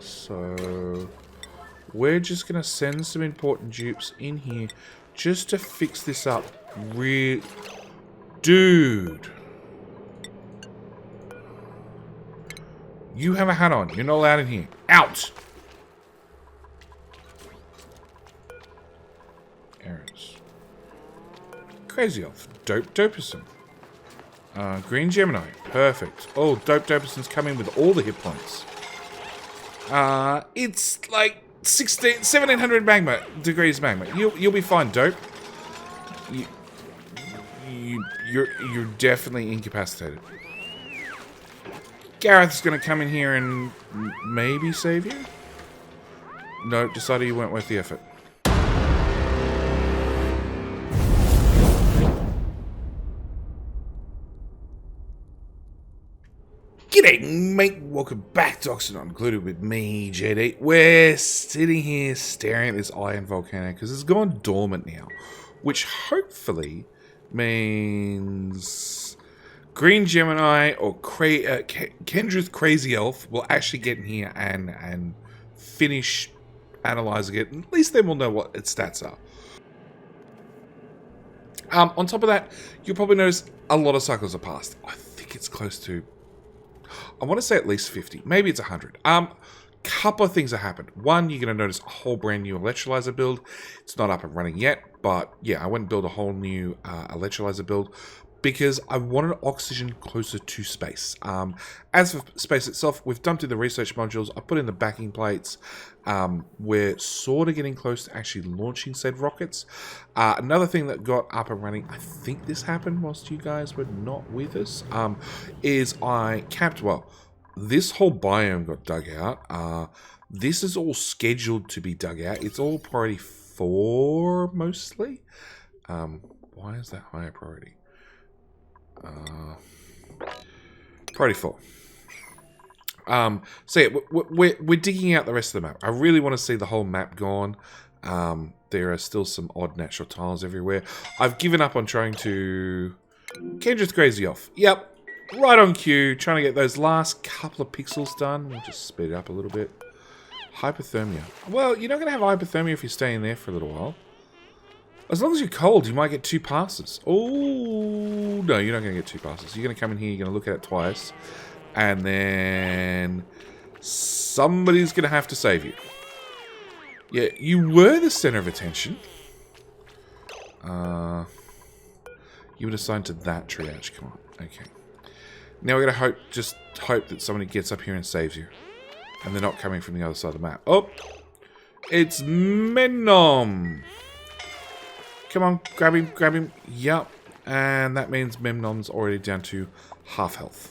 So we're just going to send some important dupes in here just to fix this up. Dude. You have a hat on. You're not allowed in here. Out! Errands. Crazy Elf. Dope Doperson. Green Gemini. Perfect. Oh, Dope Doperson's coming with all the hit points. It's like 1700 magma degrees magma. You'll be fine, Dope. You're definitely incapacitated. Gareth's gonna come in here and maybe save you. No, decided you weren't worth the effort. G'day, mate. Welcome back to Oxygen Included with me, JD. We're sitting here staring at this iron volcano because it's gone dormant now, which hopefully means Green Gemini or Kendra's Crazy Elf will actually get in here and finish analyzing it. At least then we'll know what its stats are. On top of that, you'll probably notice a lot of cycles have passed. I think it's close to, I want to say at least 50. Maybe it's 100. Couple of things have happened. One, you're going to notice a whole brand new electrolyzer build. It's not up and running yet, but yeah, I went and built a whole new electrolyzer build because I wanted oxygen closer to space. As for space itself, we've dumped in the research modules. I put in the backing plates. We're sort of getting close to actually launching said rockets. Another thing that got up and running, I think this happened whilst you guys were not with us, is I capped, well, this whole biome got dug out. This is all scheduled to be dug out. It's all priority 4 mostly. Why is that higher priority? Priority 4. So yeah, we're digging out the rest of the map. I really want to see the whole map gone. There are still some odd natural tiles everywhere. I've given up on trying to... Kendra's Crazy Elf. Yep, right on cue. Trying to get those last couple of pixels done. We'll just speed it up a little bit. Hypothermia. Well, you're not going to have hypothermia if you stay in there for a little while. As long as you're cold, you might get 2 passes. Oh, no, you're not going to get 2 passes. You're going to come in here, you're going to look at it twice, and then somebody's going to have to save you. Yeah, you were the center of attention. You were assigned to that triage. Come on. Okay. Now we're going to just hope that somebody gets up here and saves you. And they're not coming from the other side of the map. Oh! It's Memnom! Come on, grab him. Yup. And that means Memnom's already down to half health.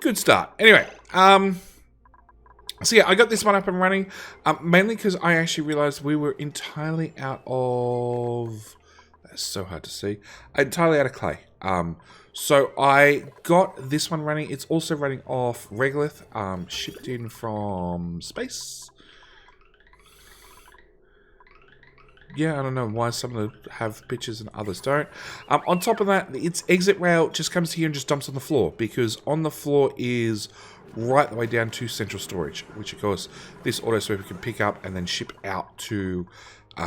Good start. Anyway, so yeah, I got this one up and running, mainly because I actually realized we were entirely out of... That's so hard to see. Entirely out of clay. So I got this one running. It's also running off Regolith, shipped in from space. Yeah, I don't know why some of them have pictures and others don't. On top of that, its exit rail just comes here and just dumps on the floor, because on the floor is right the way down to central storage, which of course this auto sweeper can pick up and then ship out to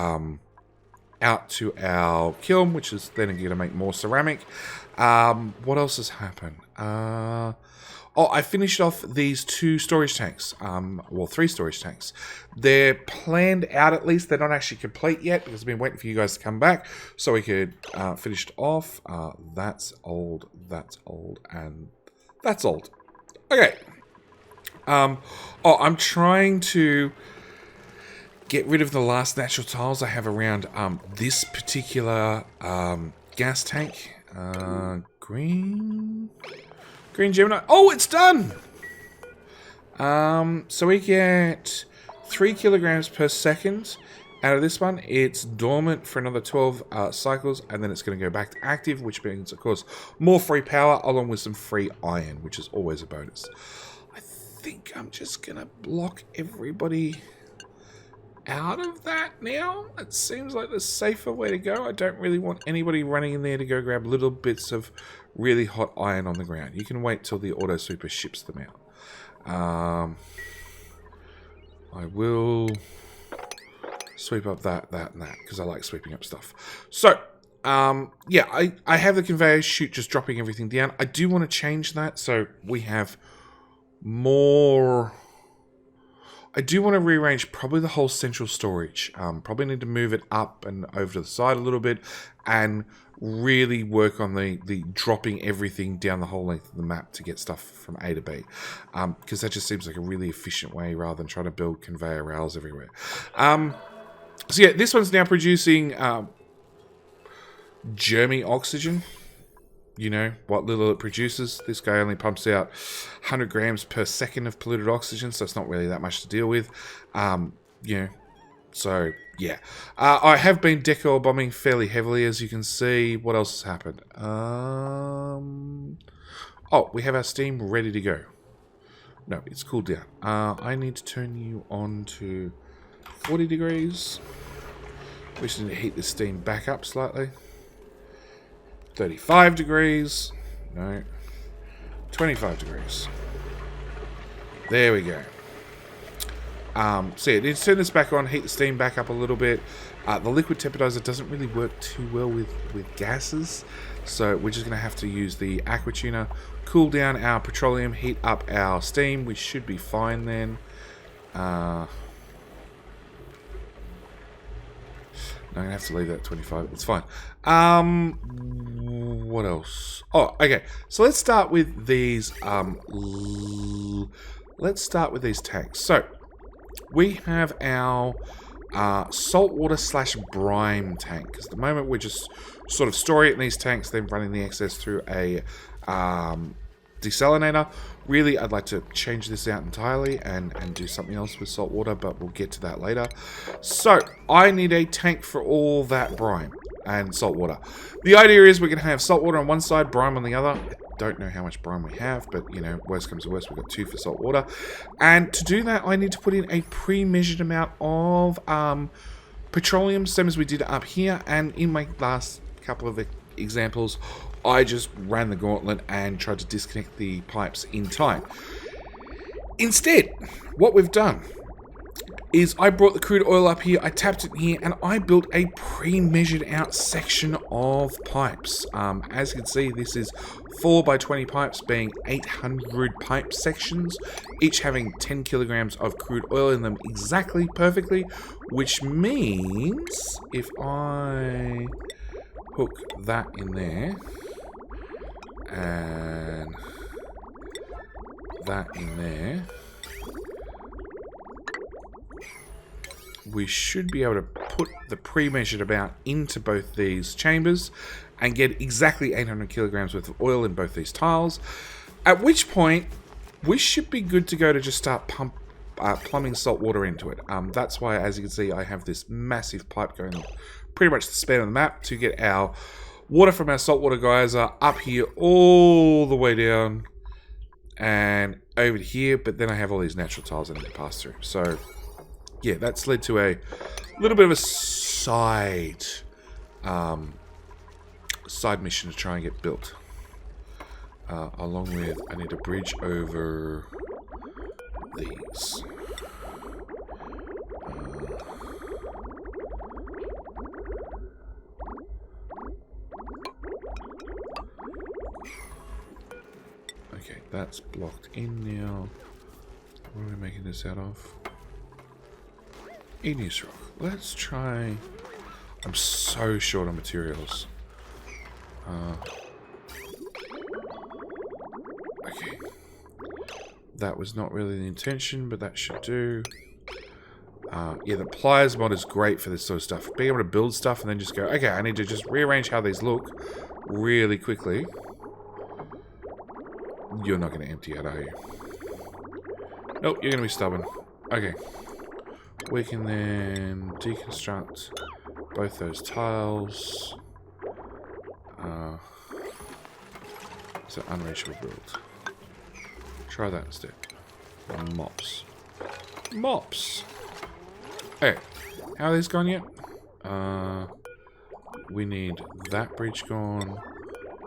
our kiln, which is then going to make more ceramic. What else has happened? Oh, I finished off these 2 storage tanks. Well, 3 storage tanks. They're planned out at least. They're not actually complete yet because I've been waiting for you guys to come back so we could finish it off. That's old, and that's old. Okay. I'm trying to get rid of the last natural tiles I have around this particular gas tank. Green Gemini. Oh, it's done! So we get 3 kilograms per second out of this one. It's dormant for another 12 cycles, and then it's going to go back to active, which means, of course, more free power, along with some free iron, which is always a bonus. I think I'm just going to block everybody out of that now. It seems like the safer way to go. I don't really want anybody running in there to go grab little bits of really hot iron on the ground. You can wait till the auto super ships them out. I will sweep up that, and that, because I like sweeping up stuff. So, yeah, I have the conveyor chute just dropping everything down. I do want to change that so we have more... I do want to rearrange probably the whole central storage. Probably need to move it up and over to the side a little bit and really work on the dropping everything down the whole length of the map to get stuff from A to B. Because that just seems like a really efficient way rather than trying to build conveyor rails everywhere. So yeah, this one's now producing germy oxygen. You know, what little it produces. This guy only pumps out 100 grams per second of polluted oxygen, so it's not really that much to deal with. You know, so, yeah. I have been deco bombing fairly heavily, as you can see. What else has happened? Oh, we have our steam ready to go. No, it's cooled down. I need to turn you on to 40 degrees. We just need to heat the steam back up slightly. 35 degrees. No. 25 degrees. There we go. So yeah, need to turn this back on, heat the steam back up a little bit. The liquid temperizer doesn't really work too well with gases. So we're just going to have to use the aqua tuner, cool down our petroleum, heat up our steam. We should be fine then. I'm going to have to leave that at 25. It's fine. What else? Oh, okay. So let's start with these. Let's start with these tanks. So we have our saltwater / brine tank. Because at the moment we're just sort of storing it in these tanks, then running the excess through a desalinator. Really, I'd like to change this out entirely and do something else with salt water, but we'll get to that later. So, I need a tank for all that brine and salt water. The idea is we're going to have salt water on one side, brine on the other. I don't know how much brine we have, but, you know, worst comes to worst, we've got 2 for salt water. And to do that, I need to put in a pre-measured amount of petroleum, same as we did up here. And in my last couple of examples, I just ran the gauntlet and tried to disconnect the pipes in time. Instead, what we've done is I brought the crude oil up here, I tapped it here, and I built a pre-measured out section of pipes. As you can see, this is 4 by 20 pipes being 800 pipe sections, each having 10 kilograms of crude oil in them exactly, perfectly, which means if I hook that in there, and that in there, we should be able to put the pre-measured amount into both these chambers and get exactly 800 kilograms worth of oil in both these tiles, at which point we should be good to go to just start plumbing salt water into it. That's why, as you can see, I have this massive pipe going pretty much the span of the map to get our water from our saltwater geyser up here all the way down and over to here, but then I have all these natural tiles I need to pass through. So, yeah, that's led to a little bit of a side mission to try and get built. Along with, I need a bridge over these. Okay, that's blocked in now. What are we making this out of? Igneous rock. Let's try... I'm so short on materials. Okay. That was not really the intention, but that should do. Yeah, the pliers mod is great for this sort of stuff. Being able to build stuff and then just go, okay, I need to just rearrange how these look really quickly. You're not going to empty out, are you? Nope, you're going to be stubborn. Okay. We can then deconstruct both those tiles. It's an unreachable build. Try that instead. Mops. Mops! Hey, how are these gone yet? We need that bridge gone.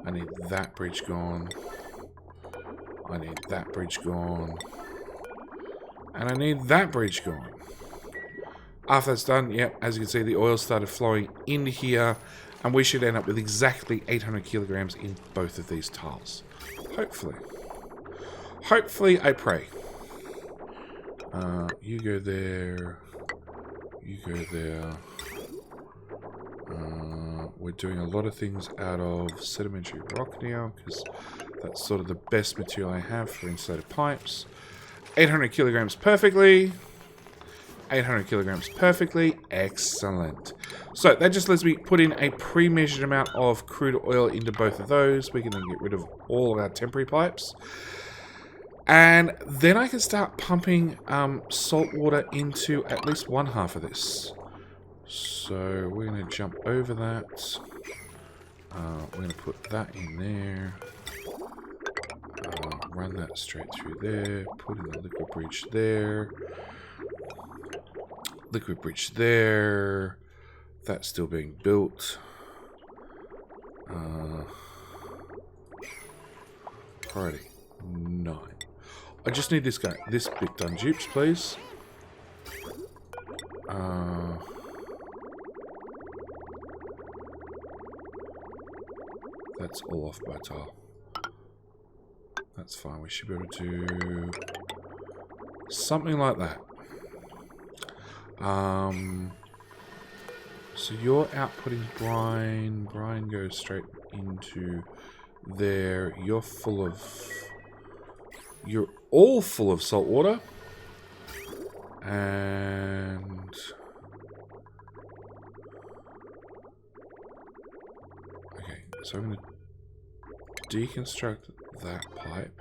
I need that bridge gone. I need that bridge gone. And I need that bridge gone. After that's done, yep, as you can see, the oil started flowing in here. And we should end up with exactly 800 kilograms in both of these tiles. Hopefully. Hopefully, I pray. You go there. You go there. We're doing a lot of things out of sedimentary rock now, because that's sort of the best material I have for insulated pipes. 800 kilograms perfectly. 800 kilograms perfectly. Excellent. So that just lets me put in a pre-measured amount of crude oil into both of those. We can then get rid of all of our temporary pipes. And then I can start pumping salt water into at least one half of this. So we're going to jump over that. We're going to put that in there. Run that straight through there. Put in the liquid bridge there. Liquid bridge there. That's still being built. Alrighty. 9. I just need this guy. This bit done. Dupes, please. That's all off by tile. That's fine. We should be able to do something like that. So you're outputting brine. Brine goes straight into there. You're full of... You're all full of salt water. And... Okay, so I'm going to deconstruct that pipe.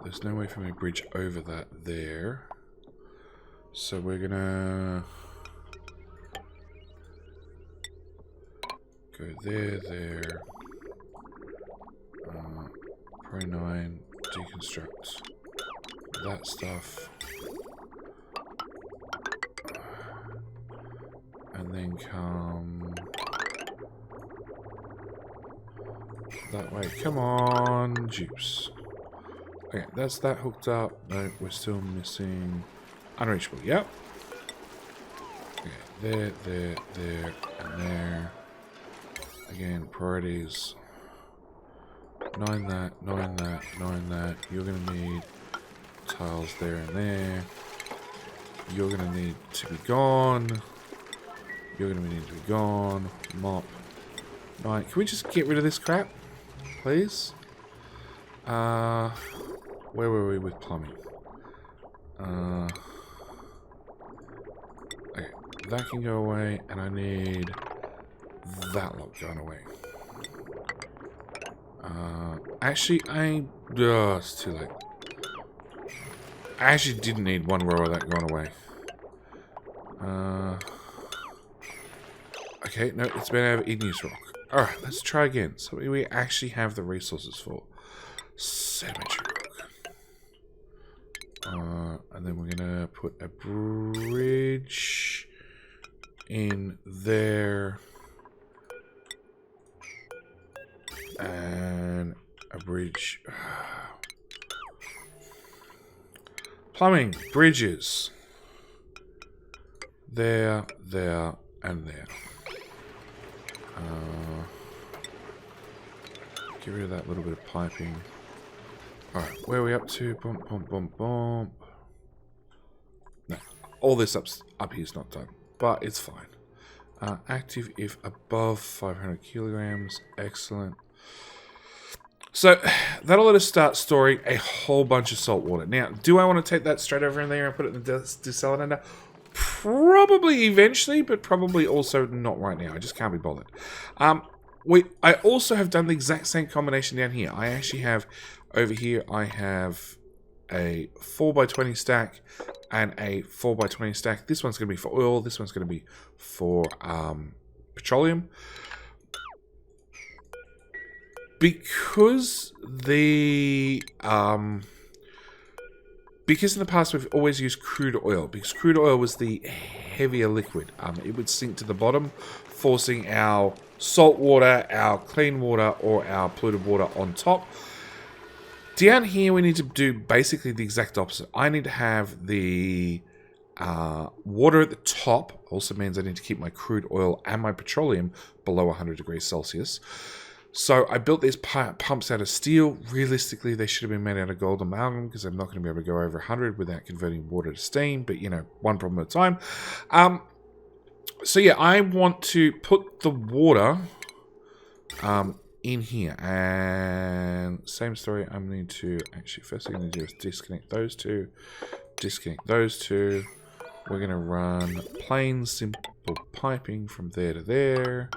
There's no way for me to bridge over that there. So we're gonna go there. Pro 9, deconstruct that stuff. And then come that way. Come on, juice. Okay, that's that hooked up. No, we're still missing unreachable. Yep. Okay, there, and there. Again, priorities. 9 that, 9 that, 9 that. You're gonna need tiles there and there. You're gonna need to be gone. You're gonna need to be gone. Mop. 9. Can we just get rid of this crap, please? Where were we with plumbing? Okay, that can go away, and I need that lot going away. Actually, it's too late. I actually didn't need one row of that going away. Okay, no, it's been out of igneous rock. Alright, let's try again. So we actually have the resources for sedimentary rock. And then we're gonna put a bridge in there. And a bridge. Plumbing, bridges. There, and there. Get rid of that little bit of piping. Alright, where are we up to? Bump, bump, bump, bump. No, all this up here is not done, but it's fine. Active if above 500 kilograms. Excellent. So, that'll let us start storing a whole bunch of salt water. Now, do I want to take that straight over in there and put it in the desalinator? Probably eventually, but probably also not right now. I just can't be bothered. I also have done the exact same combination down here. I actually have, over here, I have a 4x20 stack and a 4x20 stack. This one's going to be for oil. This one's going to be for petroleum. Because the because in the past we've always used crude oil, because crude oil was the heavier liquid. It would sink to the bottom, forcing our salt water, our clean water, or our polluted water on top. Down here, we need to do basically the exact opposite. I need to have the water at the top. Also means I need to keep my crude oil and my petroleum below 100 degrees Celsius. So I built these pumps out of steel. Realistically, they should have been made out of gold amalgam because I'm not going to be able to go over 100 without converting water to steam. But, you know, one problem at a time. So, yeah, I want to put the water in here. And same story. I need to... Actually, first thing I need to do is disconnect those two. Disconnect those two. We're going to run plain, simple piping from there to there.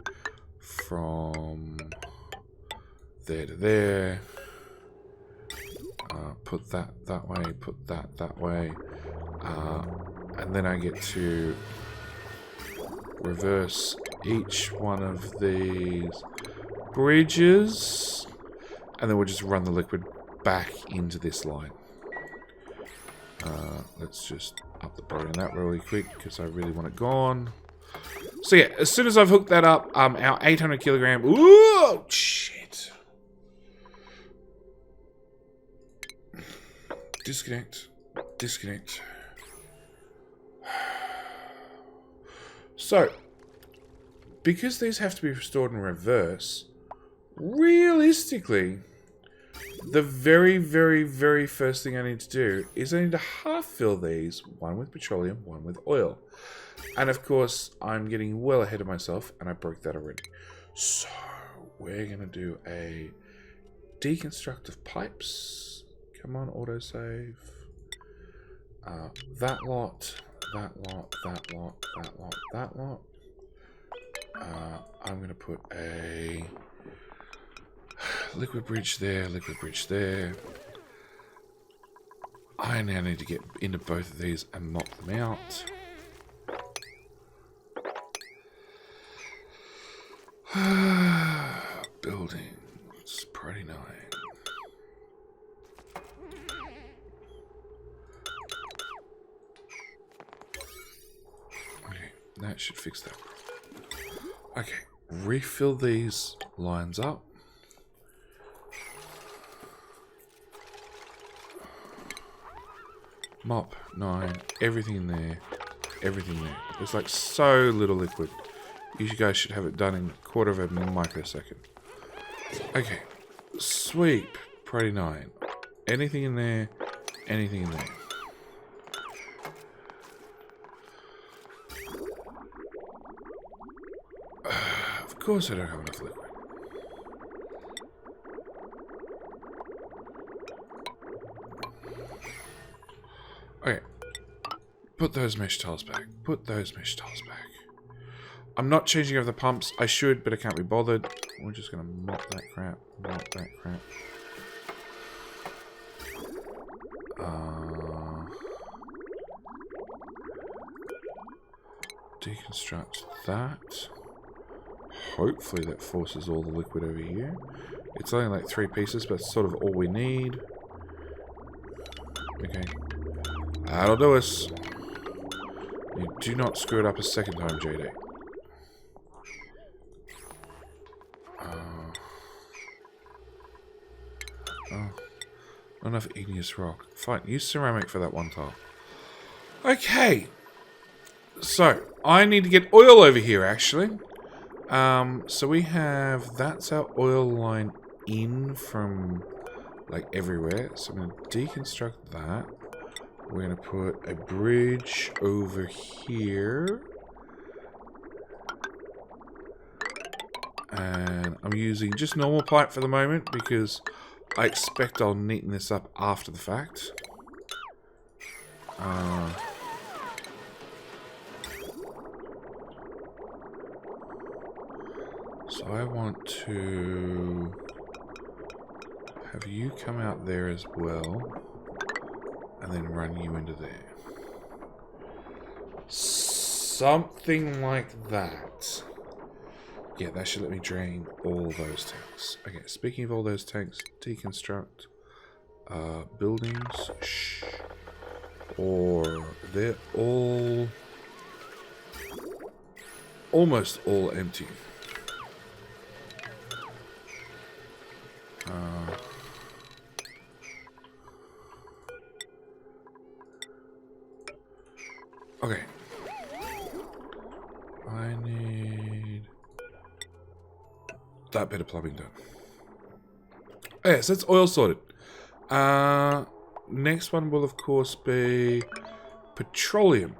From... there to there. Put that that way, put that that way. And then I get to reverse each one of these bridges. And then we'll just run the liquid back into this line. Let's just up the volume that really quick because I really want it gone. So yeah, as soon as I've hooked that up, our 800 kilogram... Ooh, shit. Disconnect. Disconnect. So, because these have to be restored in reverse, realistically, the very, very, very first thing I need to do is I need to half fill these, one with petroleum, one with oil. And of course, I'm getting well ahead of myself, and I broke that already. So, we're going to do a deconstruct of pipes. Come on, autosave. That lot, that lot, that lot, that lot, that lot. I'm going to put a liquid bridge there, liquid bridge there. I now need to get into both of these and mop them out. Buildings, pretty nice. Okay, that should fix that. Okay, refill these lines up. Mop, 9, everything in there, everything there. There's like so little liquid. You guys should have it done in a quarter of a microsecond. Okay, sweep, pretty 9. Anything in there, anything in there. Of course I don't have enough liquid. Okay, put those mesh tiles back. Put those mesh tiles back. I'm not changing over the pumps. I should, but I can't be bothered. We're just going to mop that crap. Mop that crap. Deconstruct that. Hopefully that forces all the liquid over here. It's only like 3 pieces, but it's sort of all we need. Okay. That'll do us. You do not screw it up a second time, JD. Oh. Not enough igneous rock. Fine, use ceramic for that one tile. Okay. So, I need to get oil over here, actually. So we have... That's our oil line in from, like, everywhere. So I'm going to deconstruct that. We're going to put a bridge over here. And I'm using just normal pipe for the moment because I expect I'll neaten this up after the fact. So I want to have you come out there as well. And then run you into there. Something like that. Yeah, that should let me drain all those tanks. Okay, speaking of all those tanks, deconstruct. Buildings. Shh. or they're all almost all empty. Okay. I need that bit of plumbing done. Oh, yeah, so it's oil sorted. Next one will, of course, be petroleum.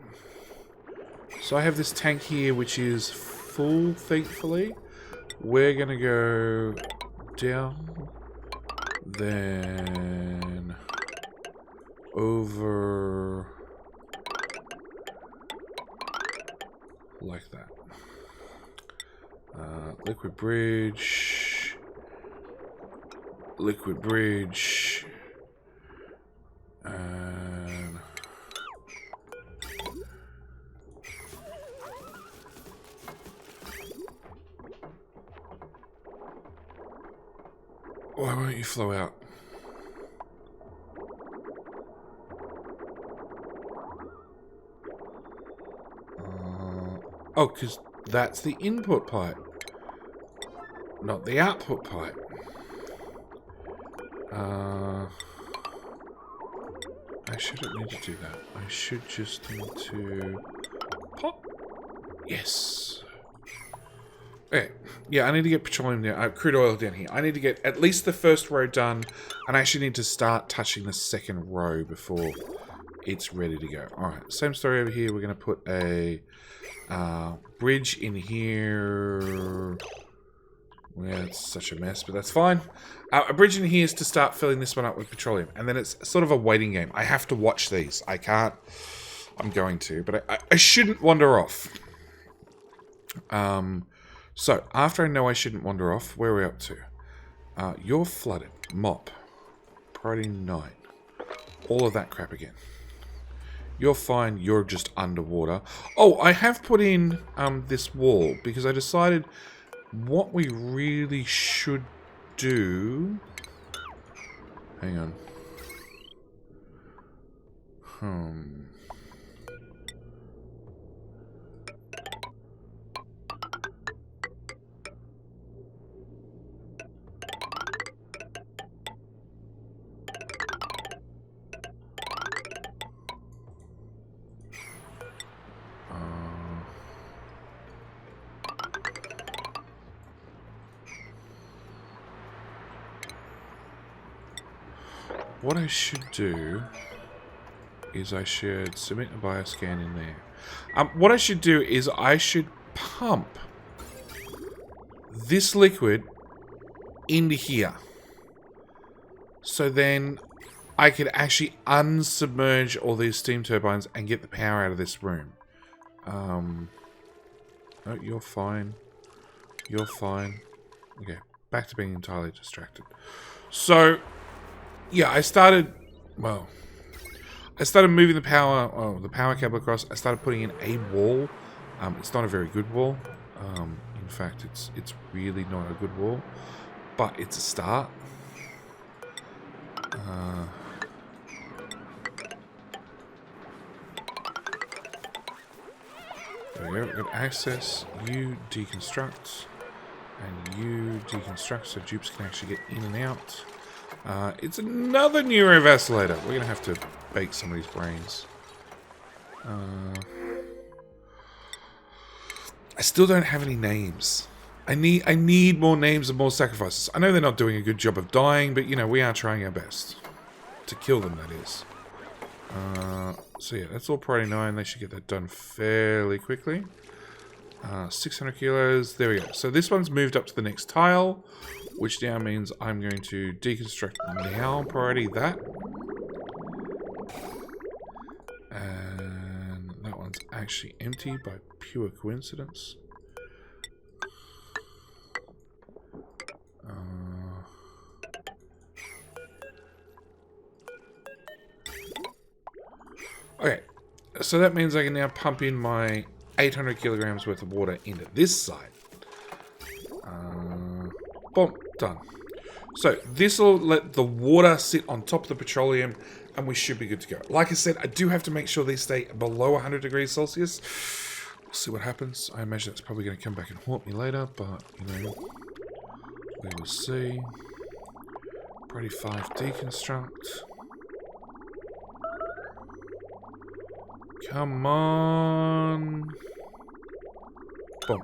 So I have this tank here, which is full, thankfully. We're going to go down, then over like that. Liquid bridge, and why won't you flow out? Oh, because that's the input pipe, not the output pipe. I shouldn't need to do that. I should just need to pop. Yes. Okay. Yeah, I need to get petroleum down, crude oil down here. I need to get at least the first row done, and I actually need to start touching the second row before it's ready to go. Alright, same story over here. We're going to put a bridge in here. Yeah, it's such a mess, but that's fine. A bridge in here is to start filling this one up with petroleum. And then it's sort of a waiting game. I have to watch these. I can't. I'm going to, but I shouldn't wander off. So, after I know I shouldn't wander off, where are we up to? You're flooded. Mop. Priority 9. All of that crap again. You're fine. You're just underwater. Oh, I have put in this wall because I decided what we really should do... Hang on. What I should do is I should submit a bioscan in there. What I should do is I should pump this liquid into here. So then I could actually unsubmerge all these steam turbines and get the power out of this room. No, you're fine. You're fine. Okay, back to being entirely distracted. So... yeah, I started moving the power cable across. I started putting in a wall. It's not a very good wall. In fact, it's really not a good wall, but it's a start. There we go. We've got access. You deconstruct, and you deconstruct, so dupes can actually get in and out. It's another neurovacillator. We're going to have to bake somebody's brains. I still don't have any names. I need more names and more sacrifices. I know they're not doing a good job of dying, but, you know, we are trying our best. To kill them, that is. So, yeah, that's all priority 9. They should get that done fairly quickly. 600 kilos. There we go. So this one's moved up to the next tile, which now means I'm going to deconstruct now, priority that. And that one's actually empty by pure coincidence. Okay, so that means I can now pump in my 800 kilograms worth of water into this side. Boom, done. So this will let the water sit on top of the petroleum. and we should be good to go. Like I said, I do have to make sure these stay below 100 degrees Celsius. We'll see what happens. I imagine it's probably going to come back and haunt me later, but, you know, we will see. Priority 5 deconstruct. Come on. Boom.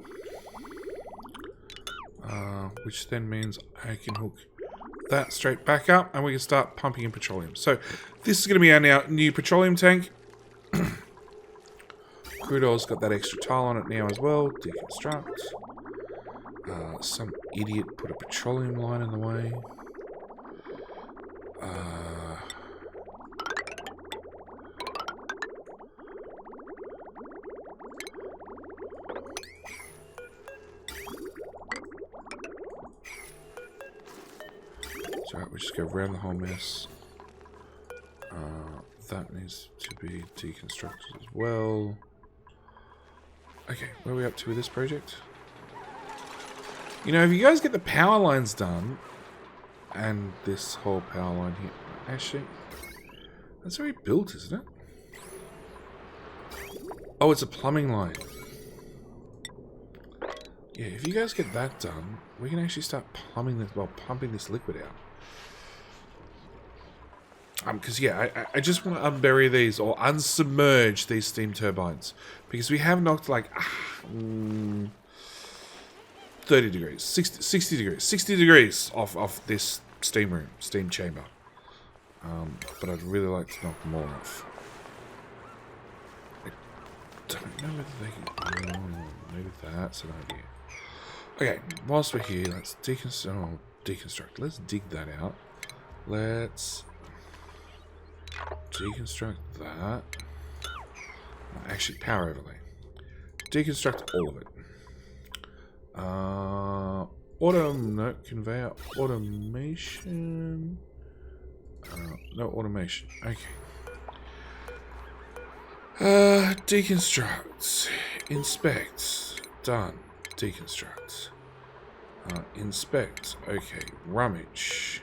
Which then means I can hook that straight back up and we can start pumping in petroleum. So this is going to be our now new petroleum tank. Crude oil's got that extra tile on it now as well. Deconstruct. Some idiot put a petroleum line in the way. Alright, we just go around the whole mess. That needs to be deconstructed as well. Okay, where are we up to with this project? You know, if you guys get the power lines done, and this whole power line here... Actually, that's already built, isn't it? Oh, it's a plumbing line. Yeah, if you guys get that done, we can actually start plumbing this, well, pumping this liquid out. Because, yeah, I just want to unbury these, or unsubmerge these steam turbines. Because we have knocked, like, 30 degrees, 60 degrees, 60 degrees off this steam room, steam chamber. But I'd really like to knock more off. I don't know whether they can... Oh, maybe that's an idea. Okay, whilst we're here, let's deconstruct. Let's dig that out. Let's... deconstruct that. Actually, power overlay. Deconstruct all of it. No, conveyor automation. No automation. Okay. Deconstruct. Inspect. Done. Deconstruct. Inspect. Okay. Rummage.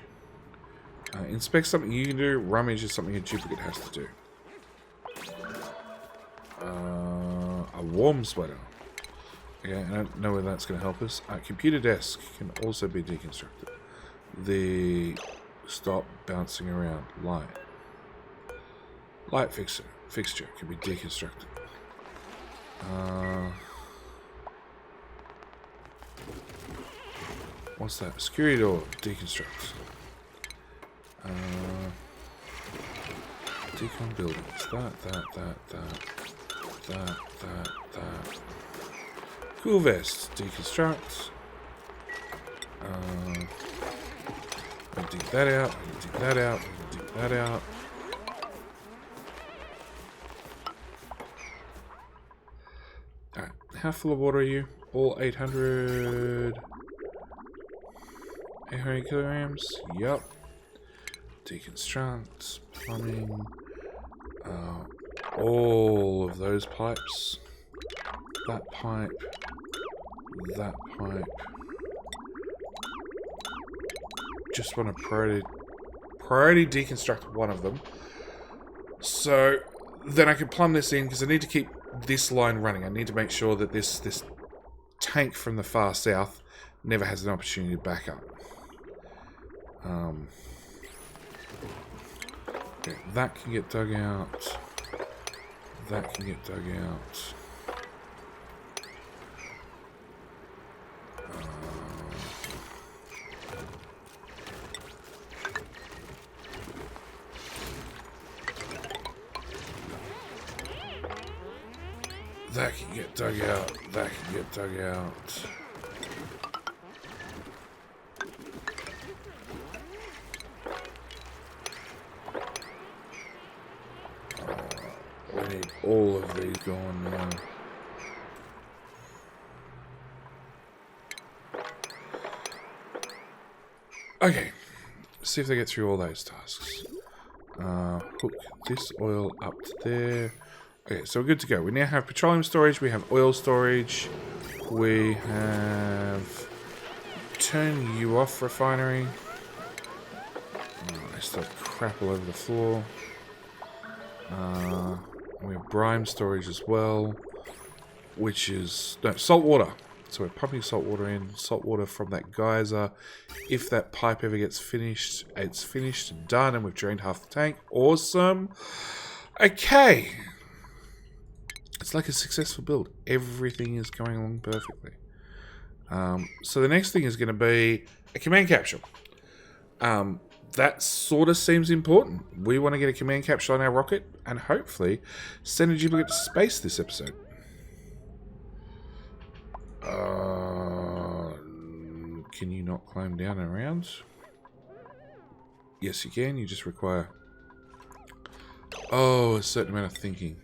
Inspect something you can do. Rummage is something a duplicate has to do. A warm sweater. Okay, I don't know whether that's going to help us. Computer desk can also be deconstructed. The stop bouncing around light. Light fixture can be deconstructed. What's that? Security door deconstruct. Decon buildings. That. Cool vest. Deconstruct. I dig that out. I dig that out. I dig that out. Alright. How full of water are you? All 800... 800 kilograms? Yup. Deconstruct. Plumbing. All of those pipes. That pipe. That pipe. Just want to priority deconstruct one of them. So then I can plumb this in because I need to keep this line running. I need to make sure that this tank from the far south never has an opportunity to back up. Okay, that can get dug out. That can get dug out. That can get dug out. That can get dug out. We need all of these going now. Okay. See if they get through all those tasks. Hook this oil up to there. Okay, so we're good to go. We now have petroleum storage, we have oil storage, we have turn you off refinery. I still have crap all over the floor. We have brine storage as well, which is no salt water. So we're pumping salt water in, salt water from that geyser. If that pipe ever gets finished, it's finished and done, and we've drained half the tank. Awesome. Okay. It's like a successful build. Everything is going along perfectly. So the next thing is going to be a command capsule. That sort of seems important. We want to get a command capsule on our rocket and hopefully send a duplicate to space this episode. Can you not climb down and around? Yes, you can. You just require... a certain amount of thinking.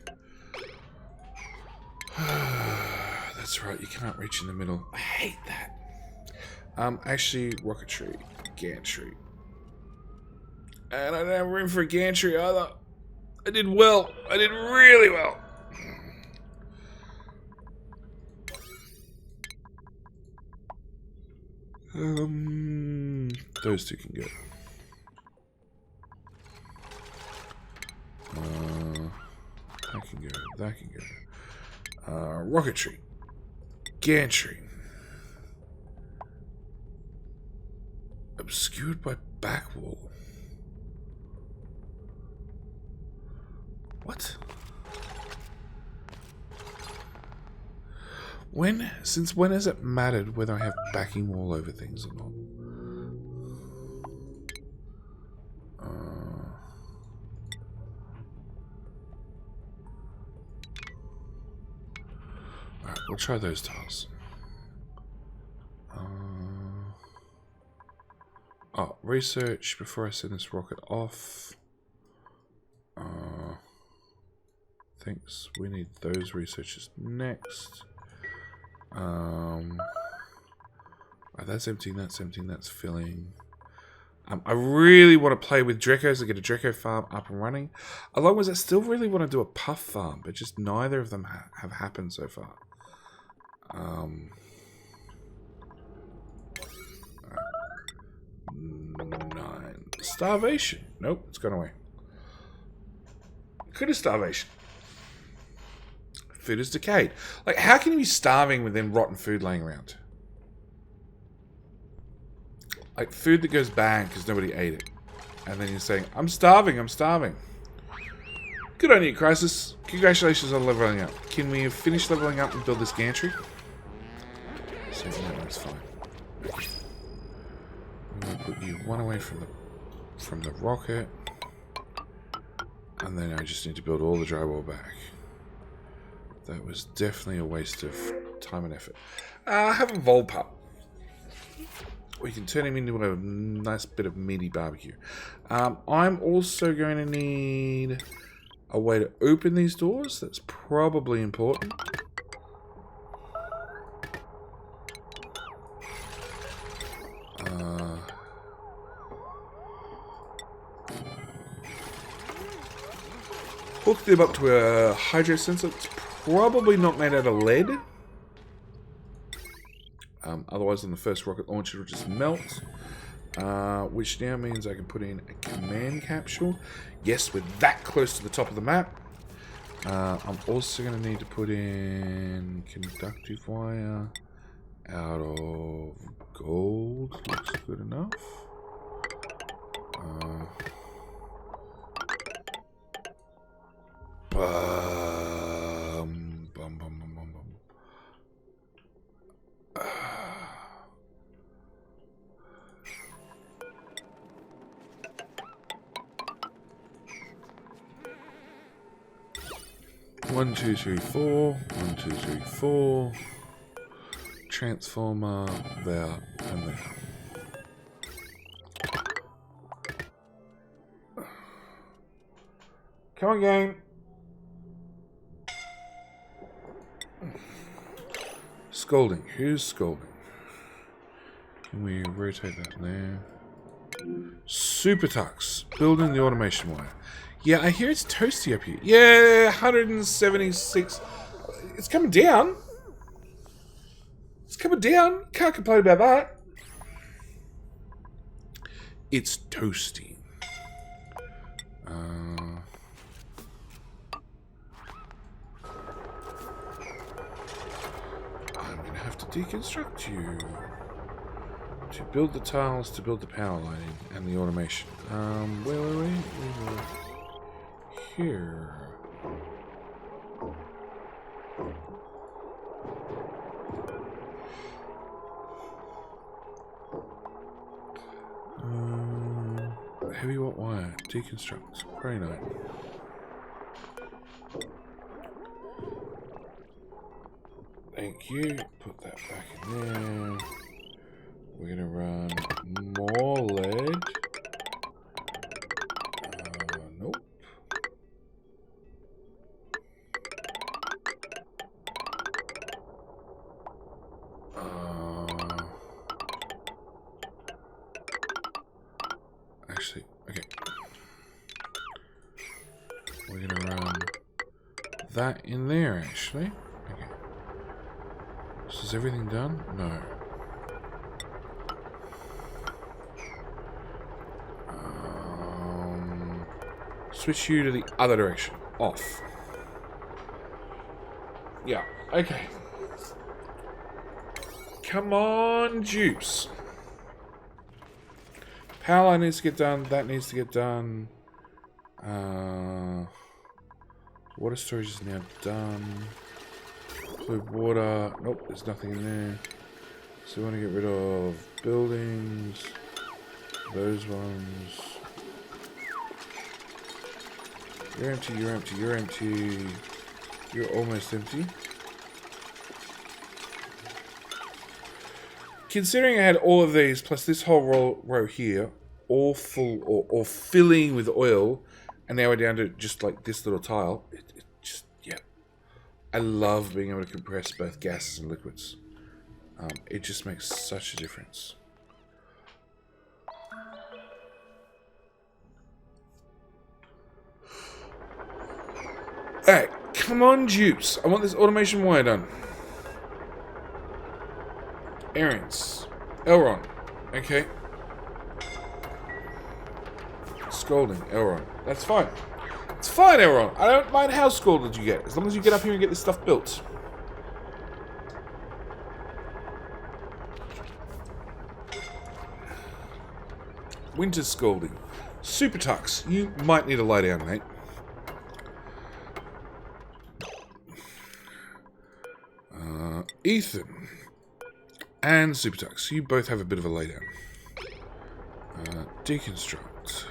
That's right. You cannot reach in the middle. I hate that. Actually, Rocketry. Gantry. And I don't have room for a gantry either. I did well. I did really well. Those two can go. That can go. That can go. Rocketry. Gantry. Obscured by back wall. What? Since when has it mattered whether I have backing wall over things or not? Alright, we'll try those tiles. Research before I send this rocket off. Thanks. We need those researchers next. That's emptying, that's filling. I really want to play with Drekos and get a Dreko farm up and running. Along with I still really want to do a Puff farm, but just neither of them have happened so far. 9. Starvation. Nope, it's gone away. Could have starvation. Food is decayed. Like, how can you be starving with then rotten food laying around? Like, food that goes bad because nobody ate it. And then you're saying, I'm starving, I'm starving. Good on you, Crisis. Congratulations on leveling up. Can we finish leveling up and build this gantry? So, no, that's fine. I'm going to put you one away from the rocket. And then I just need to build all the drywall back. That was definitely a waste of time and effort. I have a Volpup. We can turn him into a nice bit of meaty barbecue. I'm also going to need a way to open these doors. That's probably important. Hook them up to a hydro sensor. It's probably not made out of lead. Otherwise, on the first rocket launch, it'll just melt. Which now means I can put in a command capsule. Yes, we're that close to the top of the map. I'm also going to need to put in conductive wire out of gold. Looks good enough. One, two, three, four. 1, 2, 3, 4. Transformer there and there. Come on, game. Scolding. Who's scolding? Can we rotate that there? Super Tux. Building the automation wire. Yeah, I hear it's toasty up here. Yeah, 176. It's coming down. It's coming down. Can't complain about that. It's toasty. deconstruct you. To build the tiles, to build the power lining and the automation. Where were we? We were here. Heavy watt wire. Deconstruct. Very nice. Thank you. Put that back in there. We're gonna run more lead. Nope. Actually, okay. We're gonna run that in there, actually. Okay. So is everything done? No. Switch you to the other direction. Off. Yeah, okay. Come on, juice. Power line needs to get done. That needs to get done. Water storage is now done. Fluid water. Nope, there's nothing in there. So we want to get rid of buildings. Those ones. You're empty, you're empty, you're empty. You're almost empty. Considering I had all of these, plus this whole row here, all full or filling with oil, and now we're down to just like this little tile, it just, yeah. I love being able to compress both gases and liquids. It just makes such a difference. Alright, come on, juice. I want this automation wire done. Errands. Elron. Okay. Scolding. Elron. That's fine. It's fine, Elron. I don't mind how scolded you get, as long as you get up here and get this stuff built. Winter scolding. Super Tux. You might need to lie down, mate. Ethan and Super Tux, you both have a bit of a laydown. Deconstruct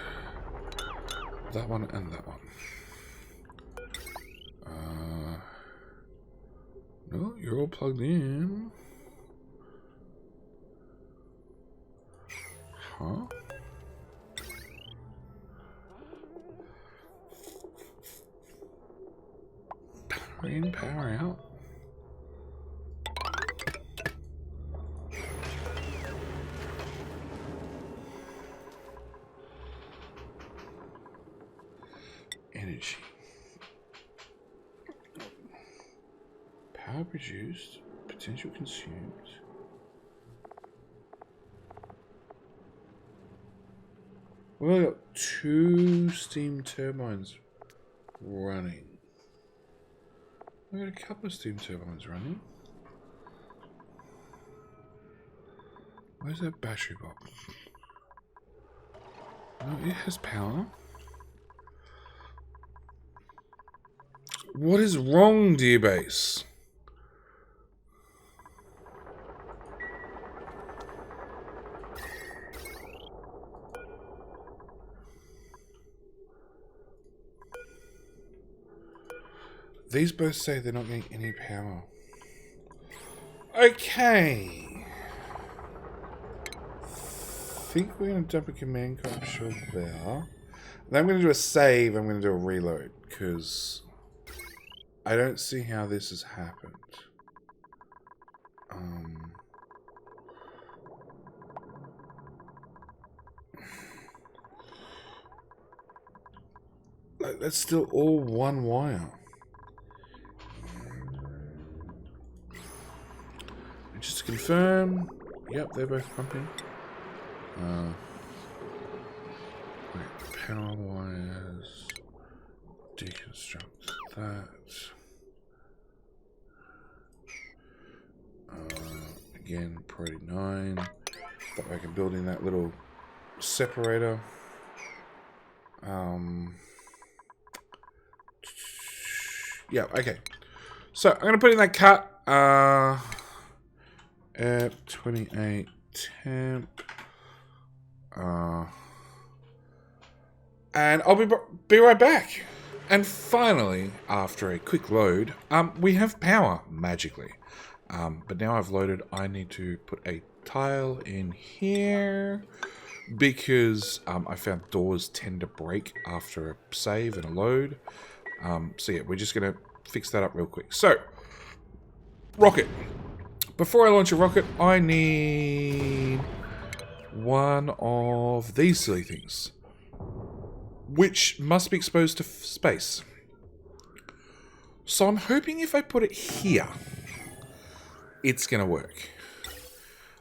that one and that one. No, you're all plugged in. Huh? Power in, power out. Energy. Power produced, potential consumed. We've only got 2 steam turbines running. We've got a couple of steam turbines running. Where's that battery box? No, it has power. What is wrong, dear base? These both say they're not getting any power. Okay. I think we're going to dump a command capsule there. Then I'm going to do a save. I'm going to do a reload because I don't see how this has happened. Like, that's still all one wire. And just to confirm, yep, they're both pumping. Right, power wires. Deconstruct that. Again, priority 9. That way I can build in that little separator. Yeah, okay. So I'm going to put in that cut. Ep28 temp. And I'll be right back. And finally, after a quick load, we have power, magically. But now I've loaded, I need to put a tile in here. Because I found doors tend to break after a save and a load. So yeah, we're just going to fix that up real quick. So, rocket. Before I launch a rocket, I need one of these silly things, which must be exposed to space. So I'm hoping if I put it here, it's going to work.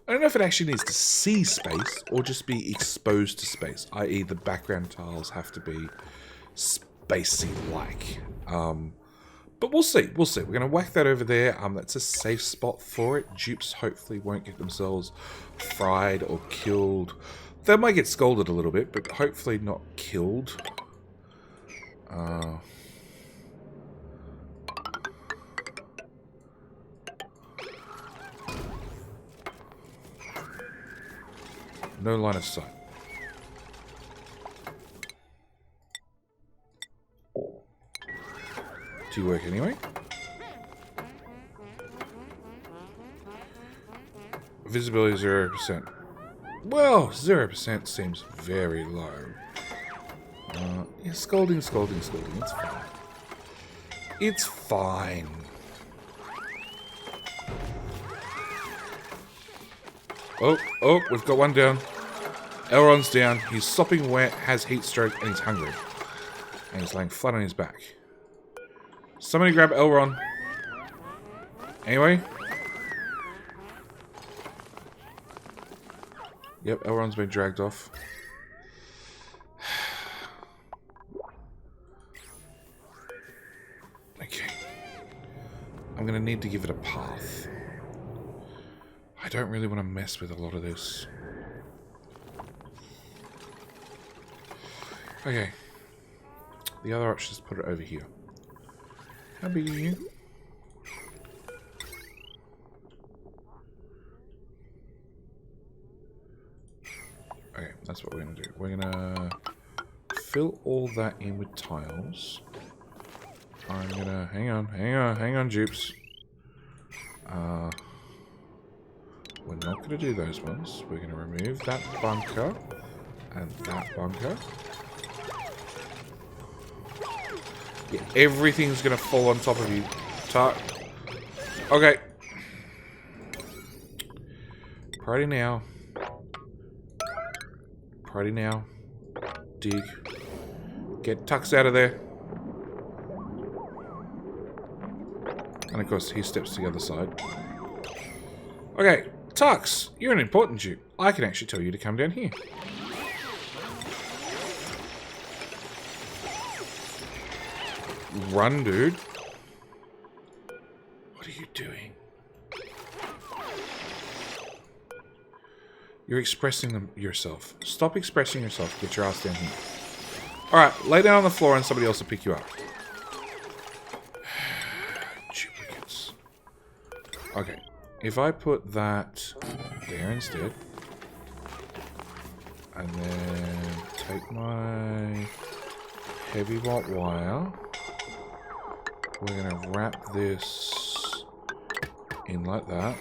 I don't know if it actually needs to see space or just be exposed to space, i.e. the background tiles have to be spacey-like. But we'll see. We'll see. We're going to whack that over there. That's a safe spot for it. Dupes hopefully won't get themselves fried or killed. They might get scolded a little bit, but hopefully not killed. No line of sight. Do you work anyway? Visibility 0%. Well, 0% seems very low. Yeah, scolding. It's fine. It's fine. Oh, we've got one down. Elrond's down. He's sopping wet, has heat stroke, and he's hungry. And he's laying flat on his back. Somebody grab Elrond. Anyway. Yep, Elrond's been dragged off. Okay. I'm going to need to give it a path. I don't really want to mess with a lot of this. Okay. The other option is put it over here. How big are you? Okay, that's what we're going to do. We're going to fill all that in with tiles. I'm going to... Hang on, dupes. We're not going to do those ones. We're going to remove that bunker and that bunker. Yeah, everything's going to fall on top of you. Okay. Party now. Party now. Dig. Get Tux out of there. And of course, he steps to the other side. Okay, Tux, you're an important dude. I can actually tell you to come down here. Run, dude. What are you doing? You're expressing yourself. Stop expressing yourself. Get your ass down here. Alright, lay down on the floor and somebody else will pick you up. Duplicates. Okay, if I put that there instead, and then take my heavy white wire, we're going to wrap this in like that,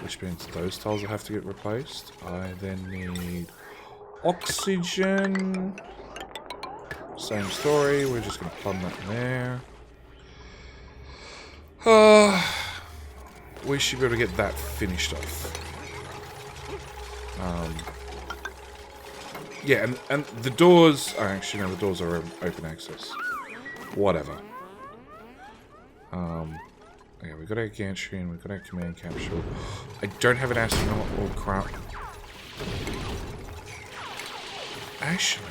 which means those tiles will have to get replaced. I then need oxygen. Same story, we're just going to plumb that in there. We should be able to get that finished off. Yeah, and the doors... Oh, actually, no, the doors are open access. Whatever. Okay, we've got our gantry and we've got our command capsule. I don't have an astronaut or crap. Actually...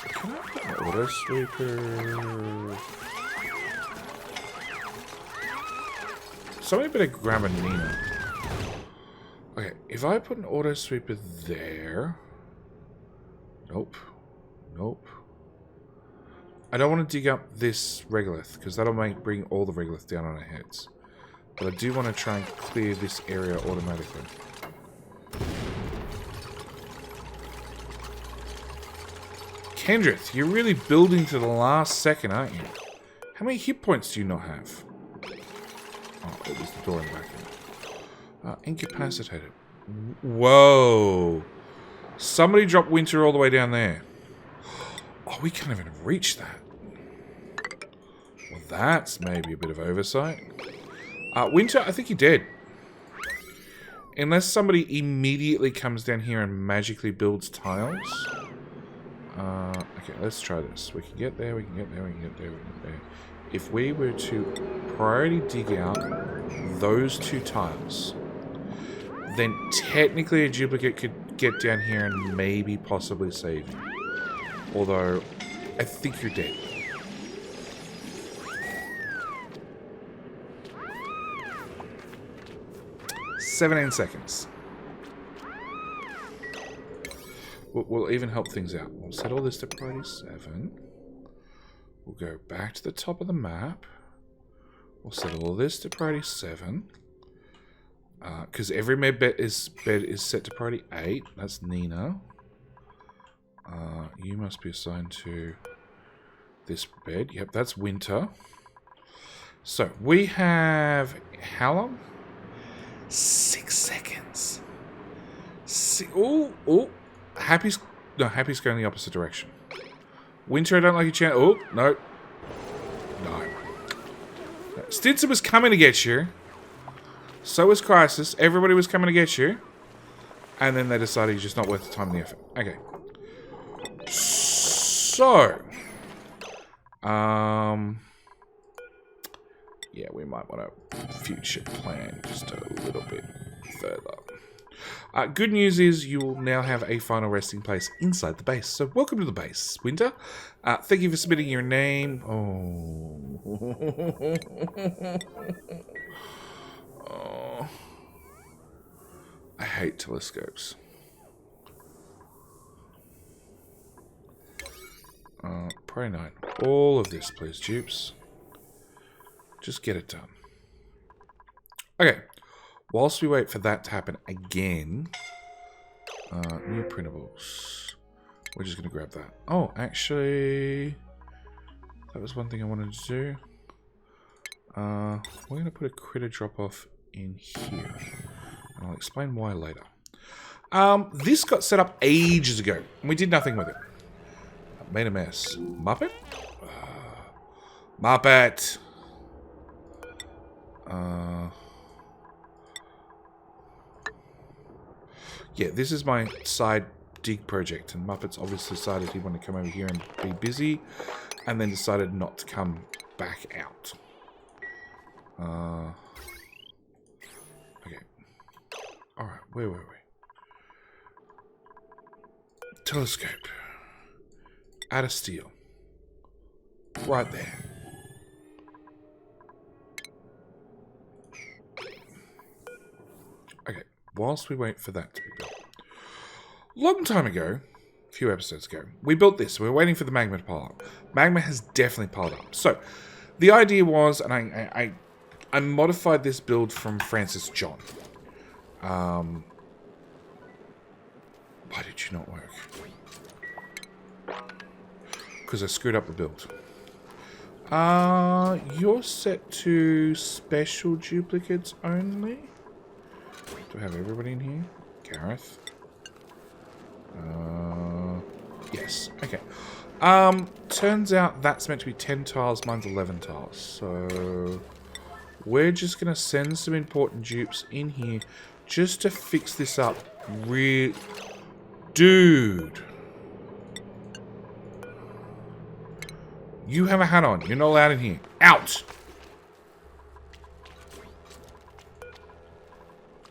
Can I put my auto sweeper... somebody better grab a Nina. Okay, if I put an auto sweeper there... Nope. Nope. I don't want to dig up this regolith, because that'll bring all the regolith down on our heads. But I do want to try and clear this area automatically. Kendrith, you're really building to the last second, aren't you? How many hit points do you not have? Oh, it was the door in the back. Incapacitated. Whoa. Somebody dropped Winter all the way down there. Oh, we can't even reach that. Well, that's maybe a bit of oversight. Winter, I think you're dead. Unless somebody immediately comes down here and magically builds tiles. Okay, let's try this. We can get there, we can get there, we can get there, we can get there. If we were to priority dig out those 2 tiles, then technically a duplicate could get down here and maybe possibly save you. Although, I think you're dead. "17 seconds. We'll even help things out. We'll set all this to priority 7. We'll go back to the top of the map. We'll set all this to priority 7. Because every bed is set to priority 8. That's Nina. You must be assigned to this bed. Yep, that's Winter. So, we have... How long? 6 seconds. Oh. Happy's going the opposite direction. Winter, I don't like your chance. Oh, no. No. Stinson was coming to get you. So was Crisis. Everybody was coming to get you. And then they decided it's just not worth the time and the effort. Okay. So. Yeah, we might want to future plan just a little bit further. Good news is you will now have a final resting place inside the base. So welcome to the base, Winter. Thank you for submitting your name. Oh. I hate telescopes. Pray 9. All of this, please, dupes. Just get it done. Okay. Whilst we wait for that to happen again, new printables. We're just going to grab that. Oh, actually, that was one thing I wanted to do. We're going to put a critter drop-off in here. And I'll explain why later. This got set up ages ago, and we did nothing with it. Made a mess. Muppet? Muppet! Yeah, this is my side dig project, and Muppets obviously decided he wanted to come over here and be busy, and then decided not to come back out. Okay. Alright, where were we? Telescope. Out of steel. Right there. Okay, whilst we wait for that to be built. Long time ago, a few episodes ago, we built this. We were waiting for the magma to pile up. Magma has definitely piled up. So, the idea was, and I modified this build from Francis John. Why did you not work? Because I screwed up the build. You're set to special duplicates only. Do I have everybody in here? Gareth. Yes. Okay. Turns out that's meant to be 10 tiles. Mine's 11 tiles. So we're just going to send some important dupes in here just to fix this up. Dude. You have a hat on. You're not allowed in here. Out!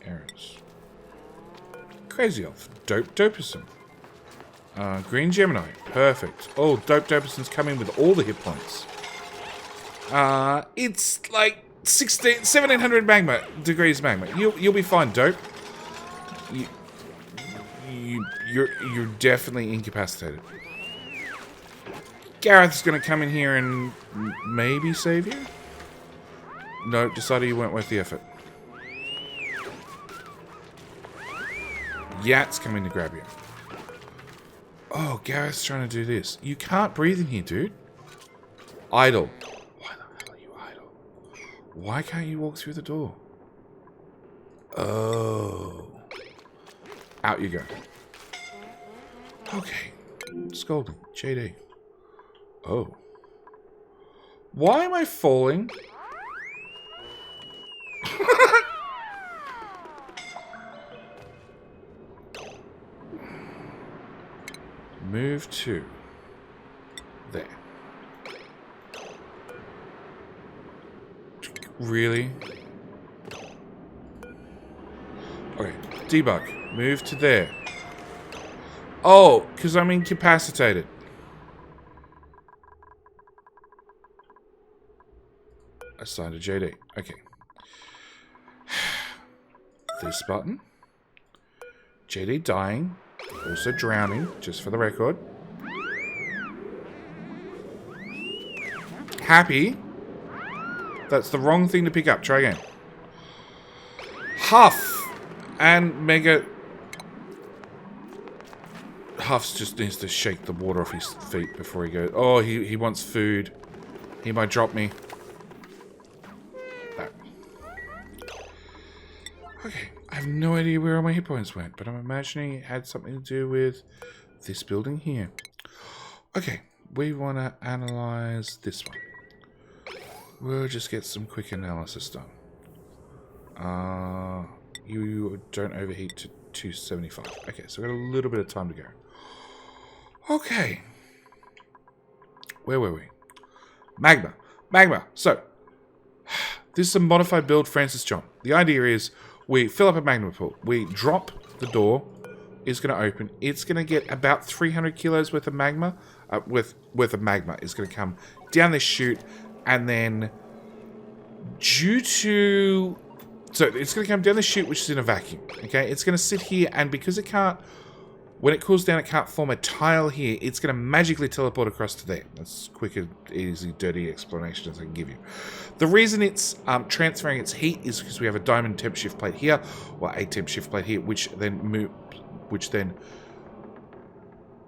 Errands. Crazy Elf. Dope Doperson. Green Gemini. Perfect. Oh, Dope Doperson's coming with all the hit points. It's like 1700 magma degrees magma. You'll be fine, dope. You're definitely incapacitated. Gareth's gonna come in here and maybe save you. No, decided you weren't worth the effort. Yat's coming to grab you. Oh, Gareth's trying to do this. You can't breathe in here, dude. Idle. Why the hell are you idle? Why can't you walk through the door? Oh. Out you go. Okay. Scolding. JD. Oh. Why am I falling? Move to there. Really? Okay, debug. Move to there. Oh, because I'm incapacitated. Assigned to JD. Okay. This button. JD dying. Also drowning, just for the record. Happy. That's the wrong thing to pick up. Try again. Huff. And Mega... Huff's just needs to shake the water off his feet before he goes. Oh, he wants food. He might drop me. No. Okay. I have no idea where all my hit points went, but I'm imagining it had something to do with this building here. Okay, we want to analyze this one. We'll just get some quick analysis done. You don't overheat to 275. Okay, so we've got a little bit of time to go. Okay. Where were we? Magma. Magma. So, this is a modified build, Francis John. The idea is we fill up a magma pool. We drop the door. It's going to open. It's going to get about 300 kilos worth of magma. Worth of magma is going to come down this chute. And then due to... So it's going to come down the chute, which is in a vacuum. Okay, it's going to sit here. And because it can't... When it cools down, it can't form a tile here. It's going to magically teleport across to there. That's quick and easy, dirty explanation as I can give you. The reason it's transferring its heat is because we have a diamond temp shift plate here, or a temp shift plate here, which then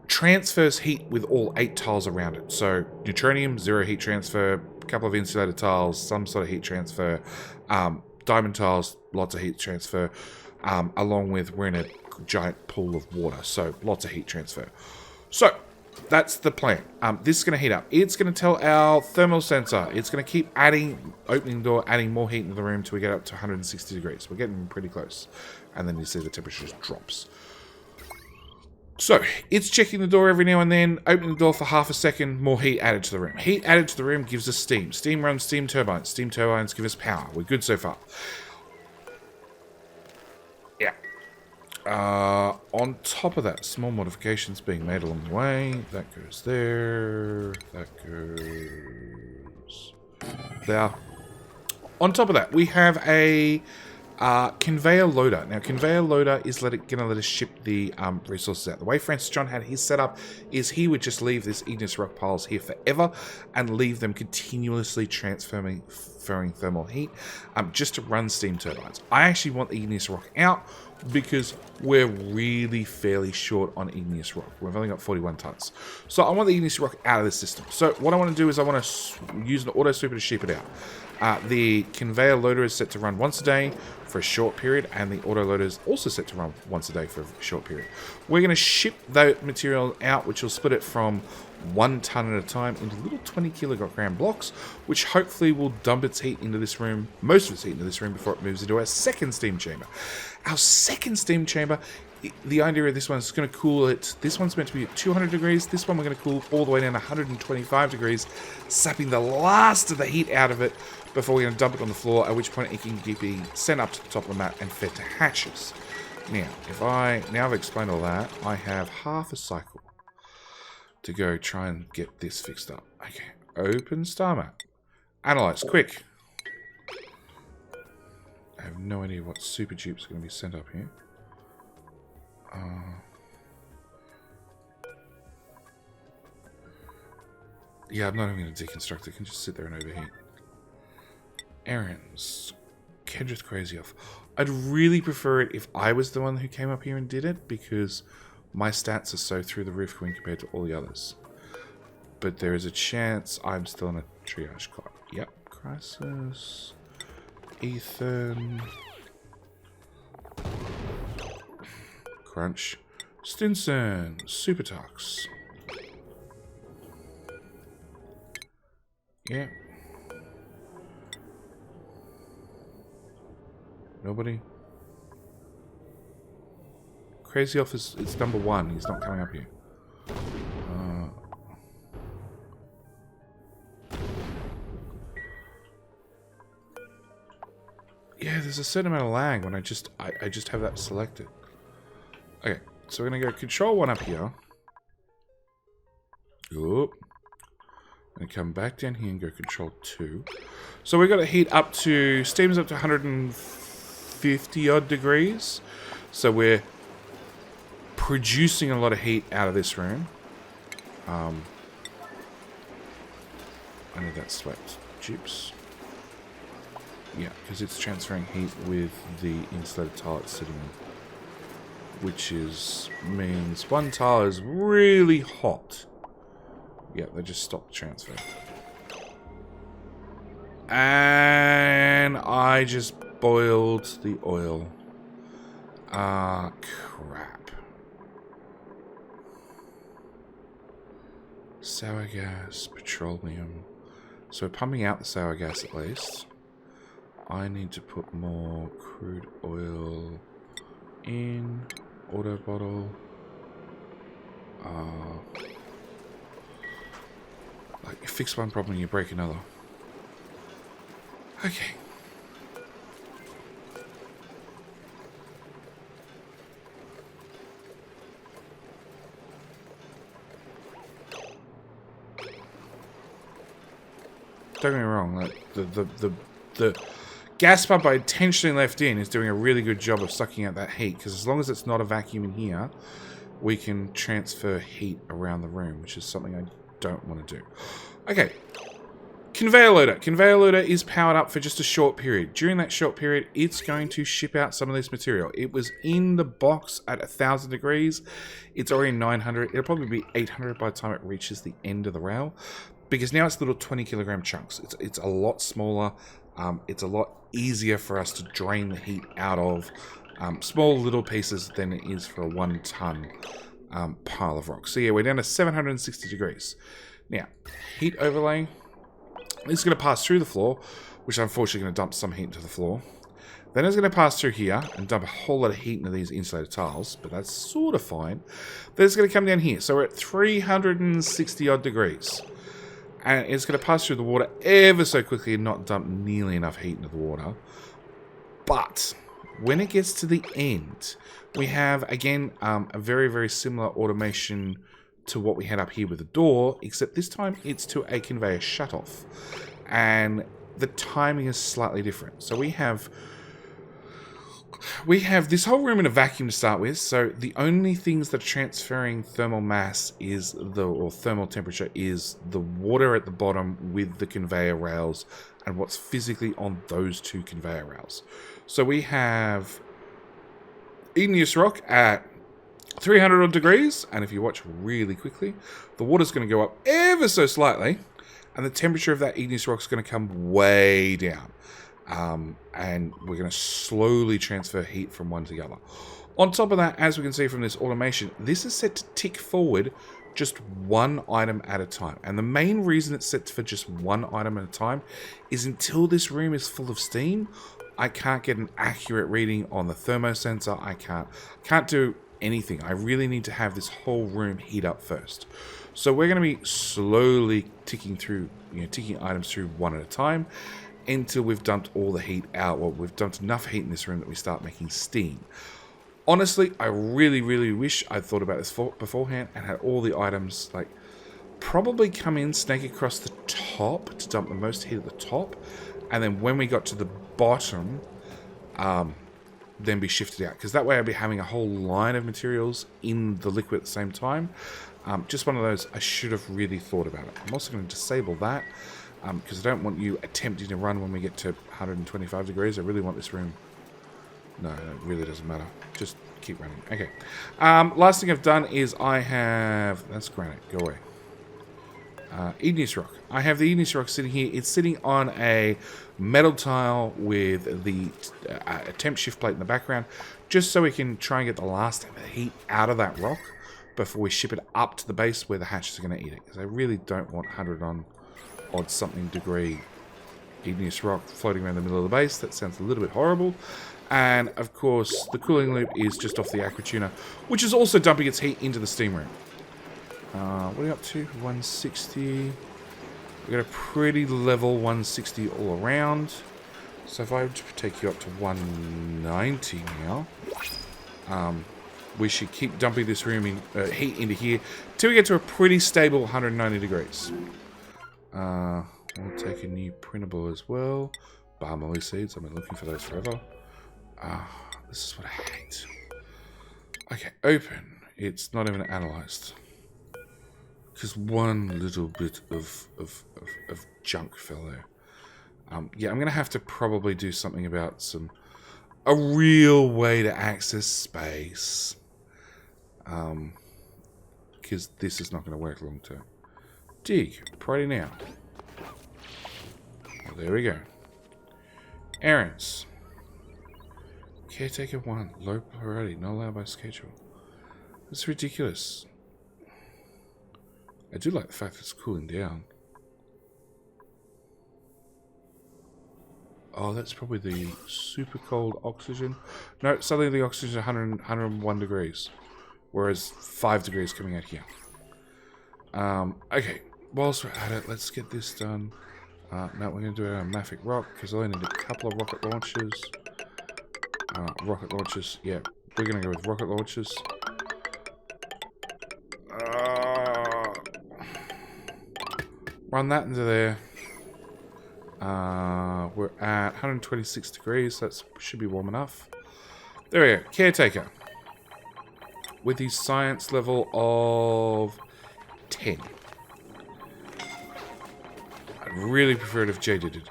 transfers heat with all 8 tiles around it. So neutronium, 0 heat transfer, a couple of insulated tiles, some sort of heat transfer, diamond tiles, lots of heat transfer, along with we're in a giant pool of water, so lots of heat transfer. So that's the plan. This is going to heat up. It's going to tell our thermal sensor. It's going to keep opening the door, adding more heat into the room till we get up to 160 degrees. We're getting pretty close. And then you see the temperature just drops. So it's checking the door every now and then, opening the door for half a second, more heat added to the room. Heat added to the room gives us steam. Steam runs steam turbines. Steam turbines give us power. We're good so far. Yeah. On top of that, small modifications being made along the way. That goes there. That goes there. On top of that, we have a conveyor loader. Now, conveyor loader is going to let us ship the resources out. The way Francis John had his setup is he would just leave this igneous rock piles here forever and leave them continuously transferring thermal heat just to run steam turbines. I actually want the igneous rock out because we're really fairly short on igneous rock. We've only got 41 tons. So I want the igneous rock out of the system. So what I want to do is I want to use an auto sweeper to ship it out. The conveyor loader is set to run once a day for a short period, and the auto loader is also set to run once a day for a short period. We're going to ship that material out, which will split it from 1 ton at a time into little 20 kilogram blocks, which hopefully will dump its heat into this room, most of its heat into this room before it moves into our second steam chamber. Our second steam chamber, the idea of this one is going to cool it. This one's meant to be at 200 degrees. This one we're going to cool all the way down to 125 degrees, sapping the last of the heat out of it before we're going to dump it on the floor, at which point it can be sent up to the top of the mat and fed to hatches. Now, now I've explained all that, I have half a cycle to go try and get this fixed up. Okay, open star map. Analyze, quick. I have no idea what super dupes are going to be sent up here. Yeah, I'm not even going to deconstruct it. It can just sit there and overheat. Errands. Kendra's crazy off. I'd really prefer it if I was the one who came up here and did it, because my stats are so through the roof when compared to all the others. But there is a chance I'm still in a triage clock. Yep. Crisis. Ethan. Crunch. Stinson. Super Tux. Yeah. Nobody? Crazy off is it's number 1. He's not coming up here. Yeah, there's a certain amount of lag when I just have that selected. Okay, so we're gonna go control 1 up here. Oop. And come back down here and go control 2. So we've got to heat up to, steam's up to 150 odd degrees. So we're producing a lot of heat out of this room. I need that swept. Dupes. Yeah, because it's transferring heat with the insulated tile it's sitting in. Which means one tile is really hot. Yeah, they just stopped the transfer. And I just boiled the oil. Ah, crap. Sour gas, petroleum. So we're pumping out the sour gas at least. I need to put more crude oil in. Auto bottle. Like, you fix one problem, you break another. Okay. Don't get me wrong, like, the gas pump I intentionally left in is doing a really good job of sucking out that heat, because as long as it's not a vacuum in here, we can transfer heat around the room, which is something I don't want to do. Okay. Conveyor loader. Conveyor loader is powered up for just a short period. During that short period, it's going to ship out some of this material. It was in the box at 1,000 degrees. It's already 900. It'll probably be 800 by the time it reaches the end of the rail, because now it's little 20 kilogram chunks. It's a lot smaller. It's a lot easier for us to drain the heat out of small little pieces than it is for a 1 ton pile of rock. So yeah, we're down to 760 degrees. Now, heat overlay. This is going to pass through the floor, which unfortunately going to dump some heat into the floor. Then it's going to pass through here and dump a whole lot of heat into these insulated tiles, but that's sort of fine. Then it's going to come down here. So we're at 360 odd degrees. And it's going to pass through the water ever so quickly and not dump nearly enough heat into the water. But when it gets to the end, we have, again, a very, very similar automation to what we had up here with the door, except this time it's to a conveyor shutoff. And the timing is slightly different. So we have this whole room in a vacuum to start with, so the only things that are transferring thermal mass or thermal temperature is the water at the bottom with the conveyor rails and what's physically on those 2 conveyor rails. So we have igneous rock at 300 odd degrees, and if you watch really quickly, the water's going to go up ever so slightly, and the temperature of that igneous rock is going to come way down. And we're going to slowly transfer heat from one to the other. On top of that, as we can see from this automation, this is set to tick forward just 1 item at a time. And the main reason it's set for just 1 item at a time is until this room is full of steam, I can't get an accurate reading on the thermosensor. I can't do anything. I really need to have this whole room heat up first. So we're going to be slowly ticking items through 1 at a time until we've dumped all the heat out. Well, we've dumped enough heat in this room that we start making steam. Honestly, I really, really wish I'd thought about this beforehand and had all the items, like, probably come in, snake across the top to dump the most heat at the top. And then when we got to the bottom, then be shifted out. Because that way I'll be having a whole line of materials in the liquid at the same time. Just one of those I should have really thought about it. I'm also going to disable that. Because I don't want you attempting to run when we get to 125 degrees. I really want this room. No, it really doesn't matter. Just keep running. Okay. Last thing I've done is I have... That's granite. Go away. Igneous rock. I have the igneous rock sitting here. It's sitting on a metal tile with the temp shift plate in the background. Just so we can try and get the last heat out of that rock before we ship it up to the base where the hatches are going to eat it. Because I really don't want 100 on odd something degree igneous rock floating around the middle of the base. That sounds a little bit horrible. And of course the cooling loop is just off the aqua tuner, which is also dumping its heat into the steam room. What are we up to? 160. We've got a pretty level 160 all around. So if I take you up to 190 now, we should keep dumping this room in heat into here till we get to a pretty stable 190 degrees. We'll take a new printable as well. Barley seeds. I've been looking for those forever. This is what I hate. Okay, open. It's not even analyzed. Because one little bit of junk fell there. Yeah, I'm going to have to probably do something about a real way to access space. Because this is not going to work long term. Dig. Priority now. Well, there we go. Errands. Caretaker 1. Low priority. Not allowed by schedule. That's ridiculous. I do like the fact that it's cooling down. Oh, that's probably the super cold oxygen. No, suddenly the oxygen is 101 degrees. Whereas 5 degrees coming out here. Okay, whilst we're at it, let's get this done. No, we're going to do it on Mafic Rock, because I need a couple of rocket launchers. Rocket launchers, yeah. We're going to go with rocket launchers. Run that into there. We're at 126 degrees. That should be warm enough. There we go. Caretaker. With his science level of 10. I'd really prefer it if Jay did it.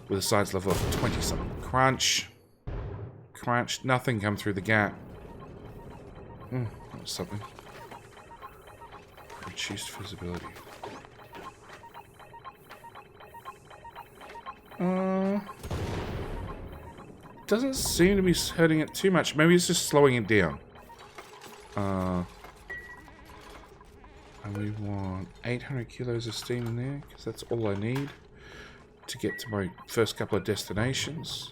With a science level of 20 something. Crunch. Crunch. Nothing come through the gap. That was something. Reduced visibility. Doesn't seem to be hurting it too much. Maybe it's just slowing it down. And we want 800 kilos of steam in there, because that's all I need to get to my first couple of destinations.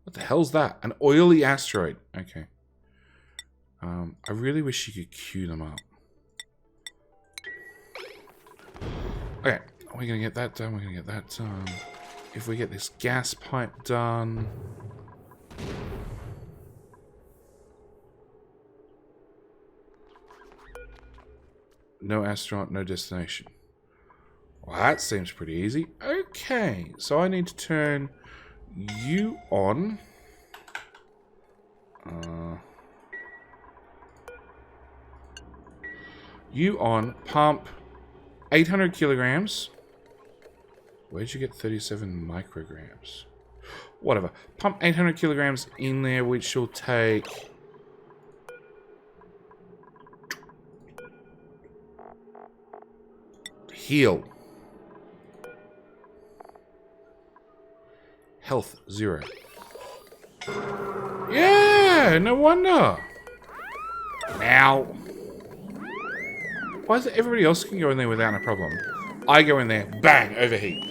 What the hell's that? An oily asteroid. Okay. I really wish you could queue them up. Okay, we're going to get that done. We're going to get that done. If we get this gas pipe done... No astronaut, no destination. Well, that seems pretty easy. Okay, so I need to turn you on. You on, pump 800 kilograms. Where'd you get 37 micrograms? Whatever. Pump 800 kilograms in there, which will take... Heal. Health, 0. Yeah, no wonder. Now. Why is it everybody else can go in there without a problem? I go in there, bang, overheat.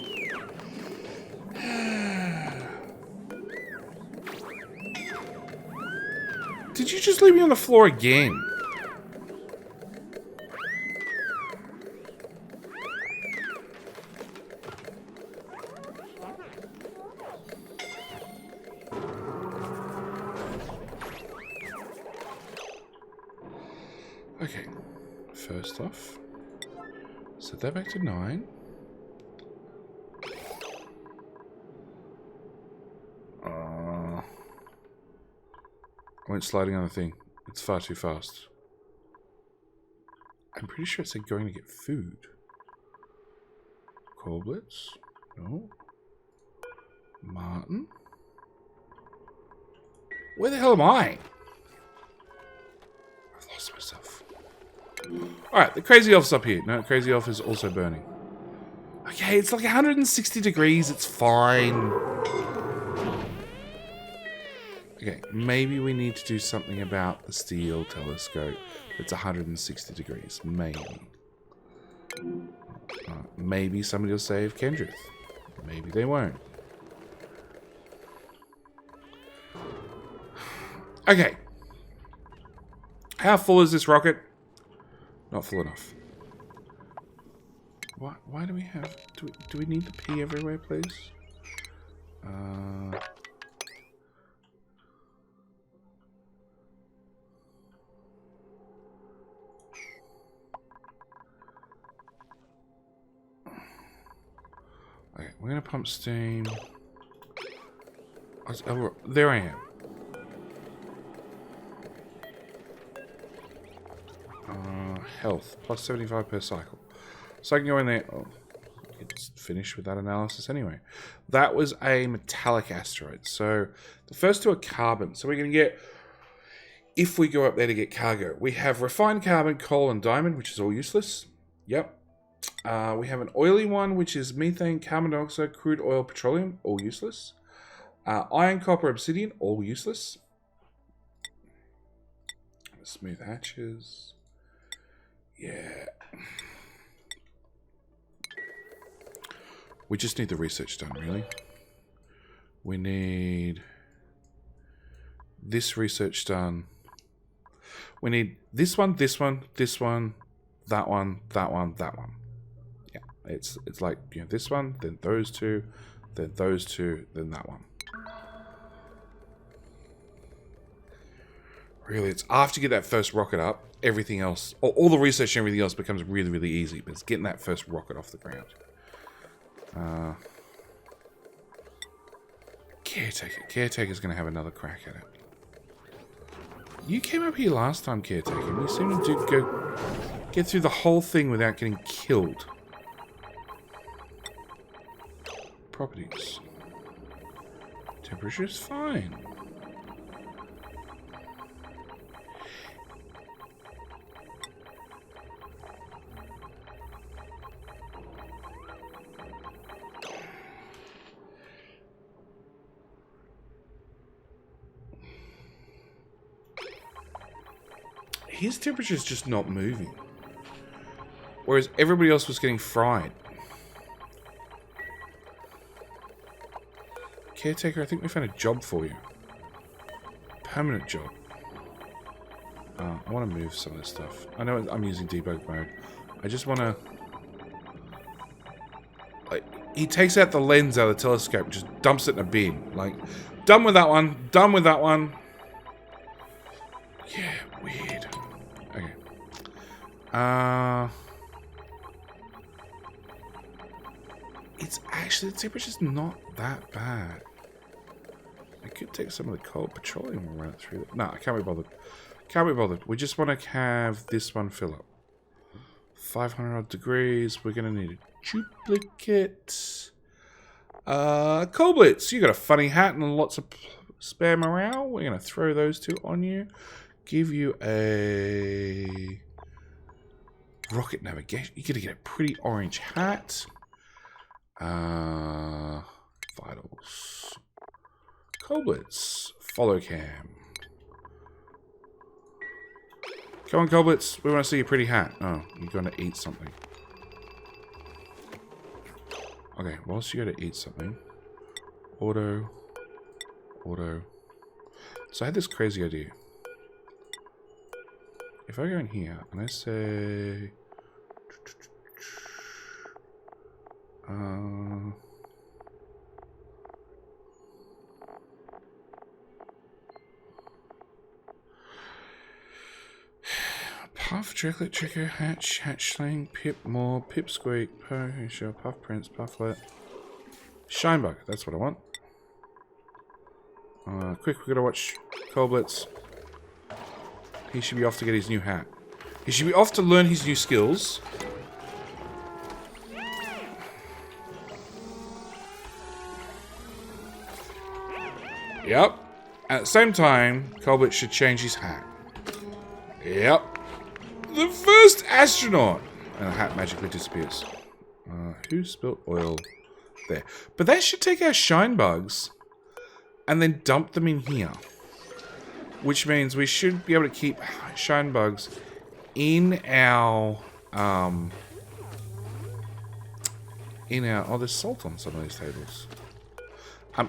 Did you just leave me on the floor again? Okay. First off, set that back to 9. I went sliding on the thing. It's far too fast. I'm pretty sure it said going to get food. Corblets? No. Martin? Where the hell am I? I've lost myself. Alright, the crazy elf's up here. No, crazy elf is also burning. Okay, it's like 160 degrees. It's fine. Okay, maybe we need to do something about the steel telescope. It's 160 degrees. Maybe. Maybe somebody will save Kendrith. Maybe they won't. Okay. How full is this rocket? Not full enough. Why do we have... Do we need to pee everywhere, please? Okay, we're going to pump steam. Oh, there I am. Health, plus 75 per cycle. So I can go in there. Oh, it's finished with that analysis anyway. That was a metallic asteroid. So the first two are carbon. So we're going to get, if we go up there to get cargo, we have refined carbon, coal, and diamond, which is all useless. Yep. We have an oily one, which is methane, carbon dioxide, crude oil, petroleum, all useless. Iron, copper, obsidian, all useless. Smooth hatches. Yeah. We just need the research done, really. We need this research done. We need this one, this one, this one, that one, that one, that one. Yeah, it's like, you know, this one, then those two, then that one. Really, it's after you get that first rocket up, everything else, all the research and everything else becomes really, really easy. But it's getting that first rocket off the ground. Caretaker's going to have another crack at it. You came up here last time, Caretaker, and you seem to get through the whole thing without getting killed. Properties. Temperature's fine. His temperature's just not moving. Whereas everybody else was getting fried. Caretaker, I think we found a job for you. Permanent job. I want to move some of this stuff. I know I'm using debug mode. I just want to... Like, he takes out the lens out of the telescope and just dumps it in a bin. Like, done with that one. Done with that one. Yeah, weird. Okay. It's actually, the temperature's not that bad. I could take some of the cold petroleum and run it through. No, I can't be bothered. Can't be bothered. We just want to have this one fill up. 500 odd degrees. We're going to need a duplicate. Colblitz, you got a funny hat and lots of spare morale. We're going to throw those two on you. Give you a rocket navigation. You're going to get a pretty orange hat. Vitals. Colblitz. Follow cam. Come on, Colblitz. We want to see your pretty hat. Oh, you're going to eat something. Okay, whilst you go to eat something. Auto. So I had this crazy idea. If I go in here and I say... Puff, Tricklet, Tricker, Hatch, Hatchling, Pip, More, Pipsqueak, Show, Puff Prince, Pufflet, Shinebug. That's what I want. Quick, we gotta watch Colblitz. He should be off to get his new hat. He should be off to learn his new skills. Yep. At the same time, Colbert should change his hat. Yep. The first astronaut! And the hat magically disappears. Who spilled oil there? But that should take our shine bugs and then dump them in here. Which means we should be able to keep shine bugs in our... oh, there's salt on some of these tables.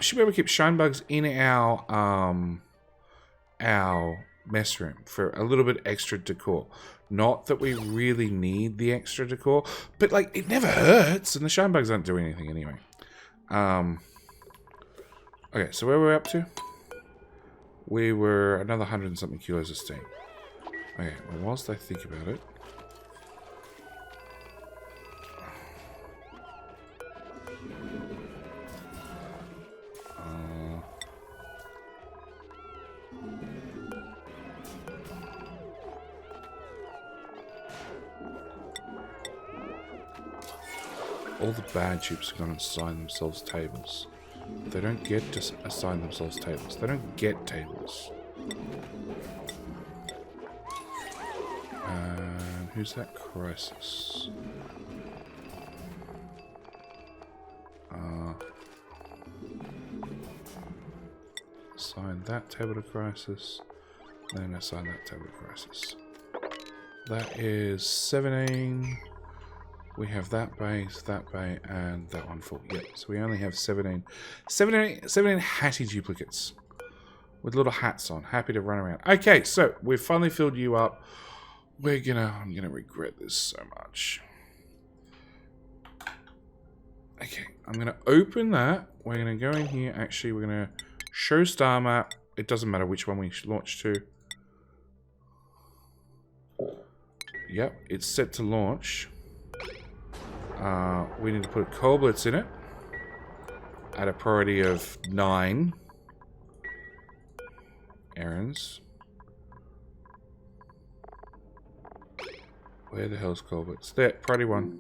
Should be able to keep shine bugs in our mess room for a little bit extra decor. Not that we really need the extra decor, but like it never hurts, and the shine bugs don't do anything anyway. Okay, so where were we up to? We were another 100 and something kilos of steam. Okay, well, whilst I think about it. All the bad dupes are going to assign themselves tables. They don't get to assign themselves tables. They don't get tables. And who's that Crisis? Assign that table to Crisis. Then assign that table to Crisis. That is 17. We have that bay, and that one full. Yep, so we only have 17 hatty duplicates with little hats on, happy to run around. Okay, so we've finally filled you up. I'm gonna regret this so much. Okay, I'm gonna open that. We're gonna go in here. Actually, we're gonna show star map. It doesn't matter which one we launch to. Yep, it's set to launch. We need to put a Colblitz in it at a priority of 9 errands. Where the hell's Colblitz? There, priority 1.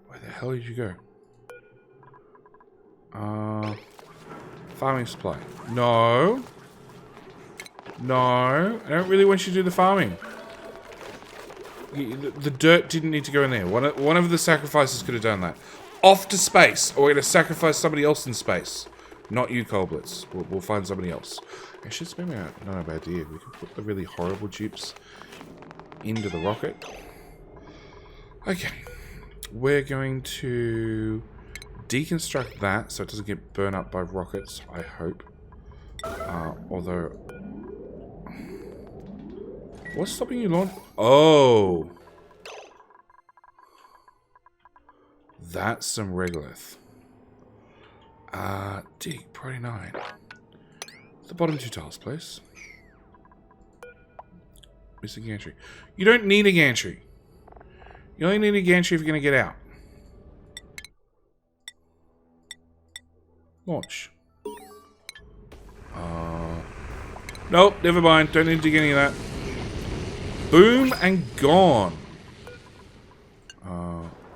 Where the hell did you go? Farming supply. No. No, I don't really want you to do the farming. The dirt didn't need to go in there. One of the sacrifices could have done that. Off to space, or we're going to sacrifice somebody else in space. Not you, Colblitz. We'll find somebody else. Actually, it's maybe not a bad idea. We can put the really horrible dupes into the rocket. Okay. We're going to deconstruct that so it doesn't get burned up by rockets, I hope. Although... What's stopping you, Lord? Oh. That's some regolith. Dig, priority 9. The bottom 2 tiles, please. Missing gantry. You don't need a gantry. You only need a gantry if you're going to get out. Launch. Nope, never mind. Don't need to dig any of that. Boom and gone.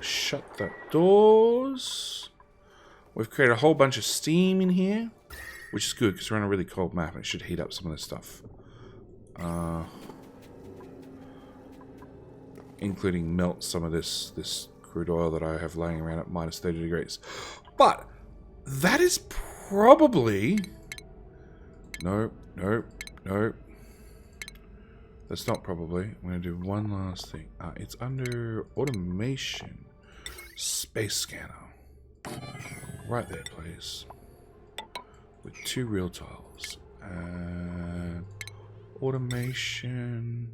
Shut the doors. We've created a whole bunch of steam in here, which is good because we're on a really cold map and it should heat up some of this stuff. Including melt some of this crude oil that I have laying around at minus 30 degrees. But that is probably... Nope. That's not probably. I'm going to do one last thing. It's under automation. Space scanner. Right there, please. With 2 real tiles. And automation.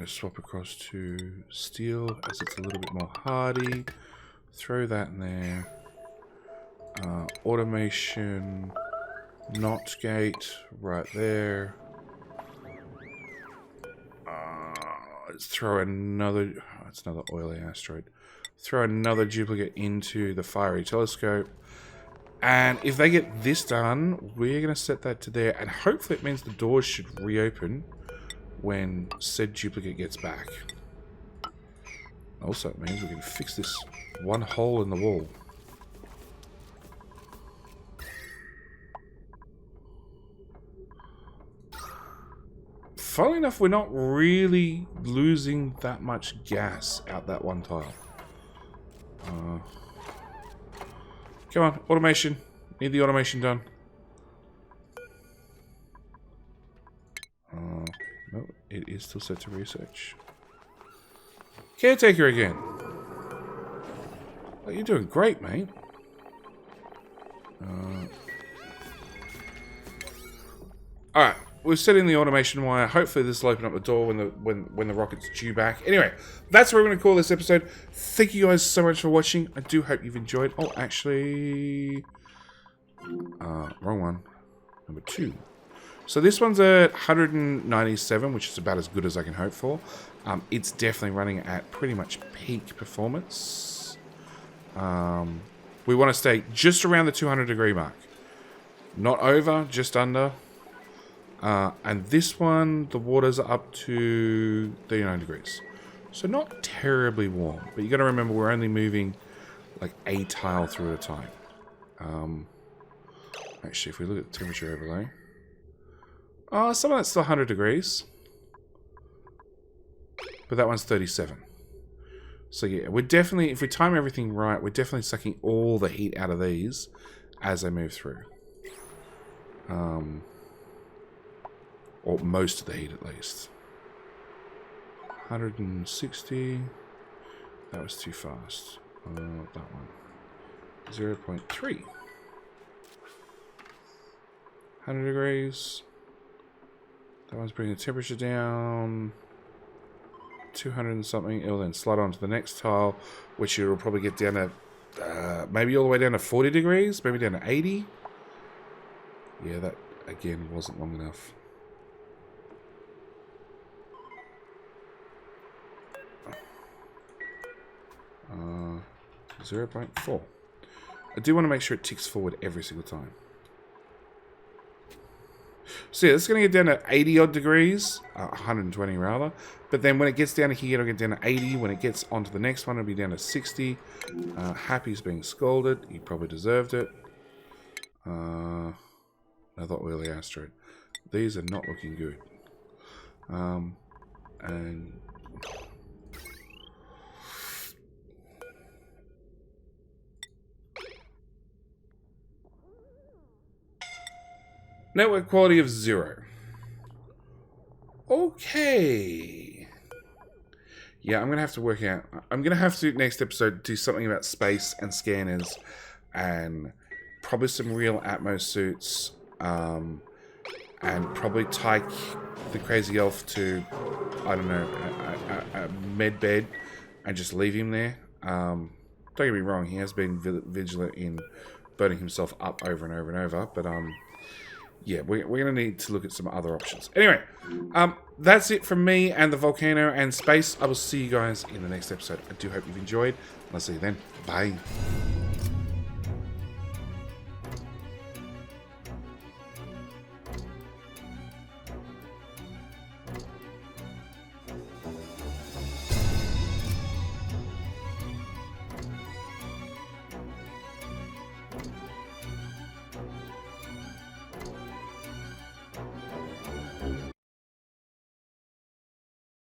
swap across to steel as it's a little bit more hardy. Throw that in there. Automation, not gate, right there. Let's throw another. Oh, it's another oily asteroid. Throw another duplicate into the fiery telescope. And if they get this done, we're going to set that to there. And hopefully it means the doors should reopen when said duplicate gets back. Also, it means we can fix this one hole in the wall. Funnily enough, we're not really losing that much gas out that one tile. Come on, automation. Need the automation done. No, it is still set to research. Caretaker again. Oh, you're doing great, mate. Alright, we're setting the automation wire. Hopefully this will open up the door when the rocket's due back. Anyway, that's what we're going to call this episode. Thank you guys so much for watching. I do hope you've enjoyed. Oh, actually... wrong one. Number 2. So this one's at 197, which is about as good as I can hope for. It's definitely running at pretty much peak performance. We want to stay just around the 200 degree mark. Not over, just under. And this one, the waters are up to 39 degrees. So not terribly warm. But you got to remember, we're only moving like a tile through at a time. Actually, if we look at the temperature overlay. Oh, some of that's still 100 degrees. But that one's 37. So yeah, we're definitely, if we time everything right, we're definitely sucking all the heat out of these as they move through. Or most of the heat at least. 160. That was too fast. That one. 0.3. 100 degrees. That one's bringing the temperature down. 200 and something. It'll then slide on to the next tile, which it'll probably get down to maybe all the way down to 40 degrees, maybe down to 80. Yeah, that again wasn't long enough. 0.4. I do want to make sure it ticks forward every single time. So yeah, it's going to get down to 80 odd degrees, 120 rather. But then when it gets down to here, it'll get down to 80. When it gets onto the next one, it'll be down to 60. Happy's being scolded. He probably deserved it. Another oily asteroid. These are not looking good. And network quality of 0. Okay. Yeah, I'm going to have to work out. I'm going to have to, next episode, do something about space and scanners and probably some real Atmos suits. And probably tie the crazy elf to, I don't know, a med bed and just leave him there. Don't get me wrong, he has been vigilant in burning himself up over and over and over. But, yeah, we're going to need to look at some other options. Anyway, that's it from me and the volcano and space. I will see you guys in the next episode. I do hope you've enjoyed. I'll see you then. Bye.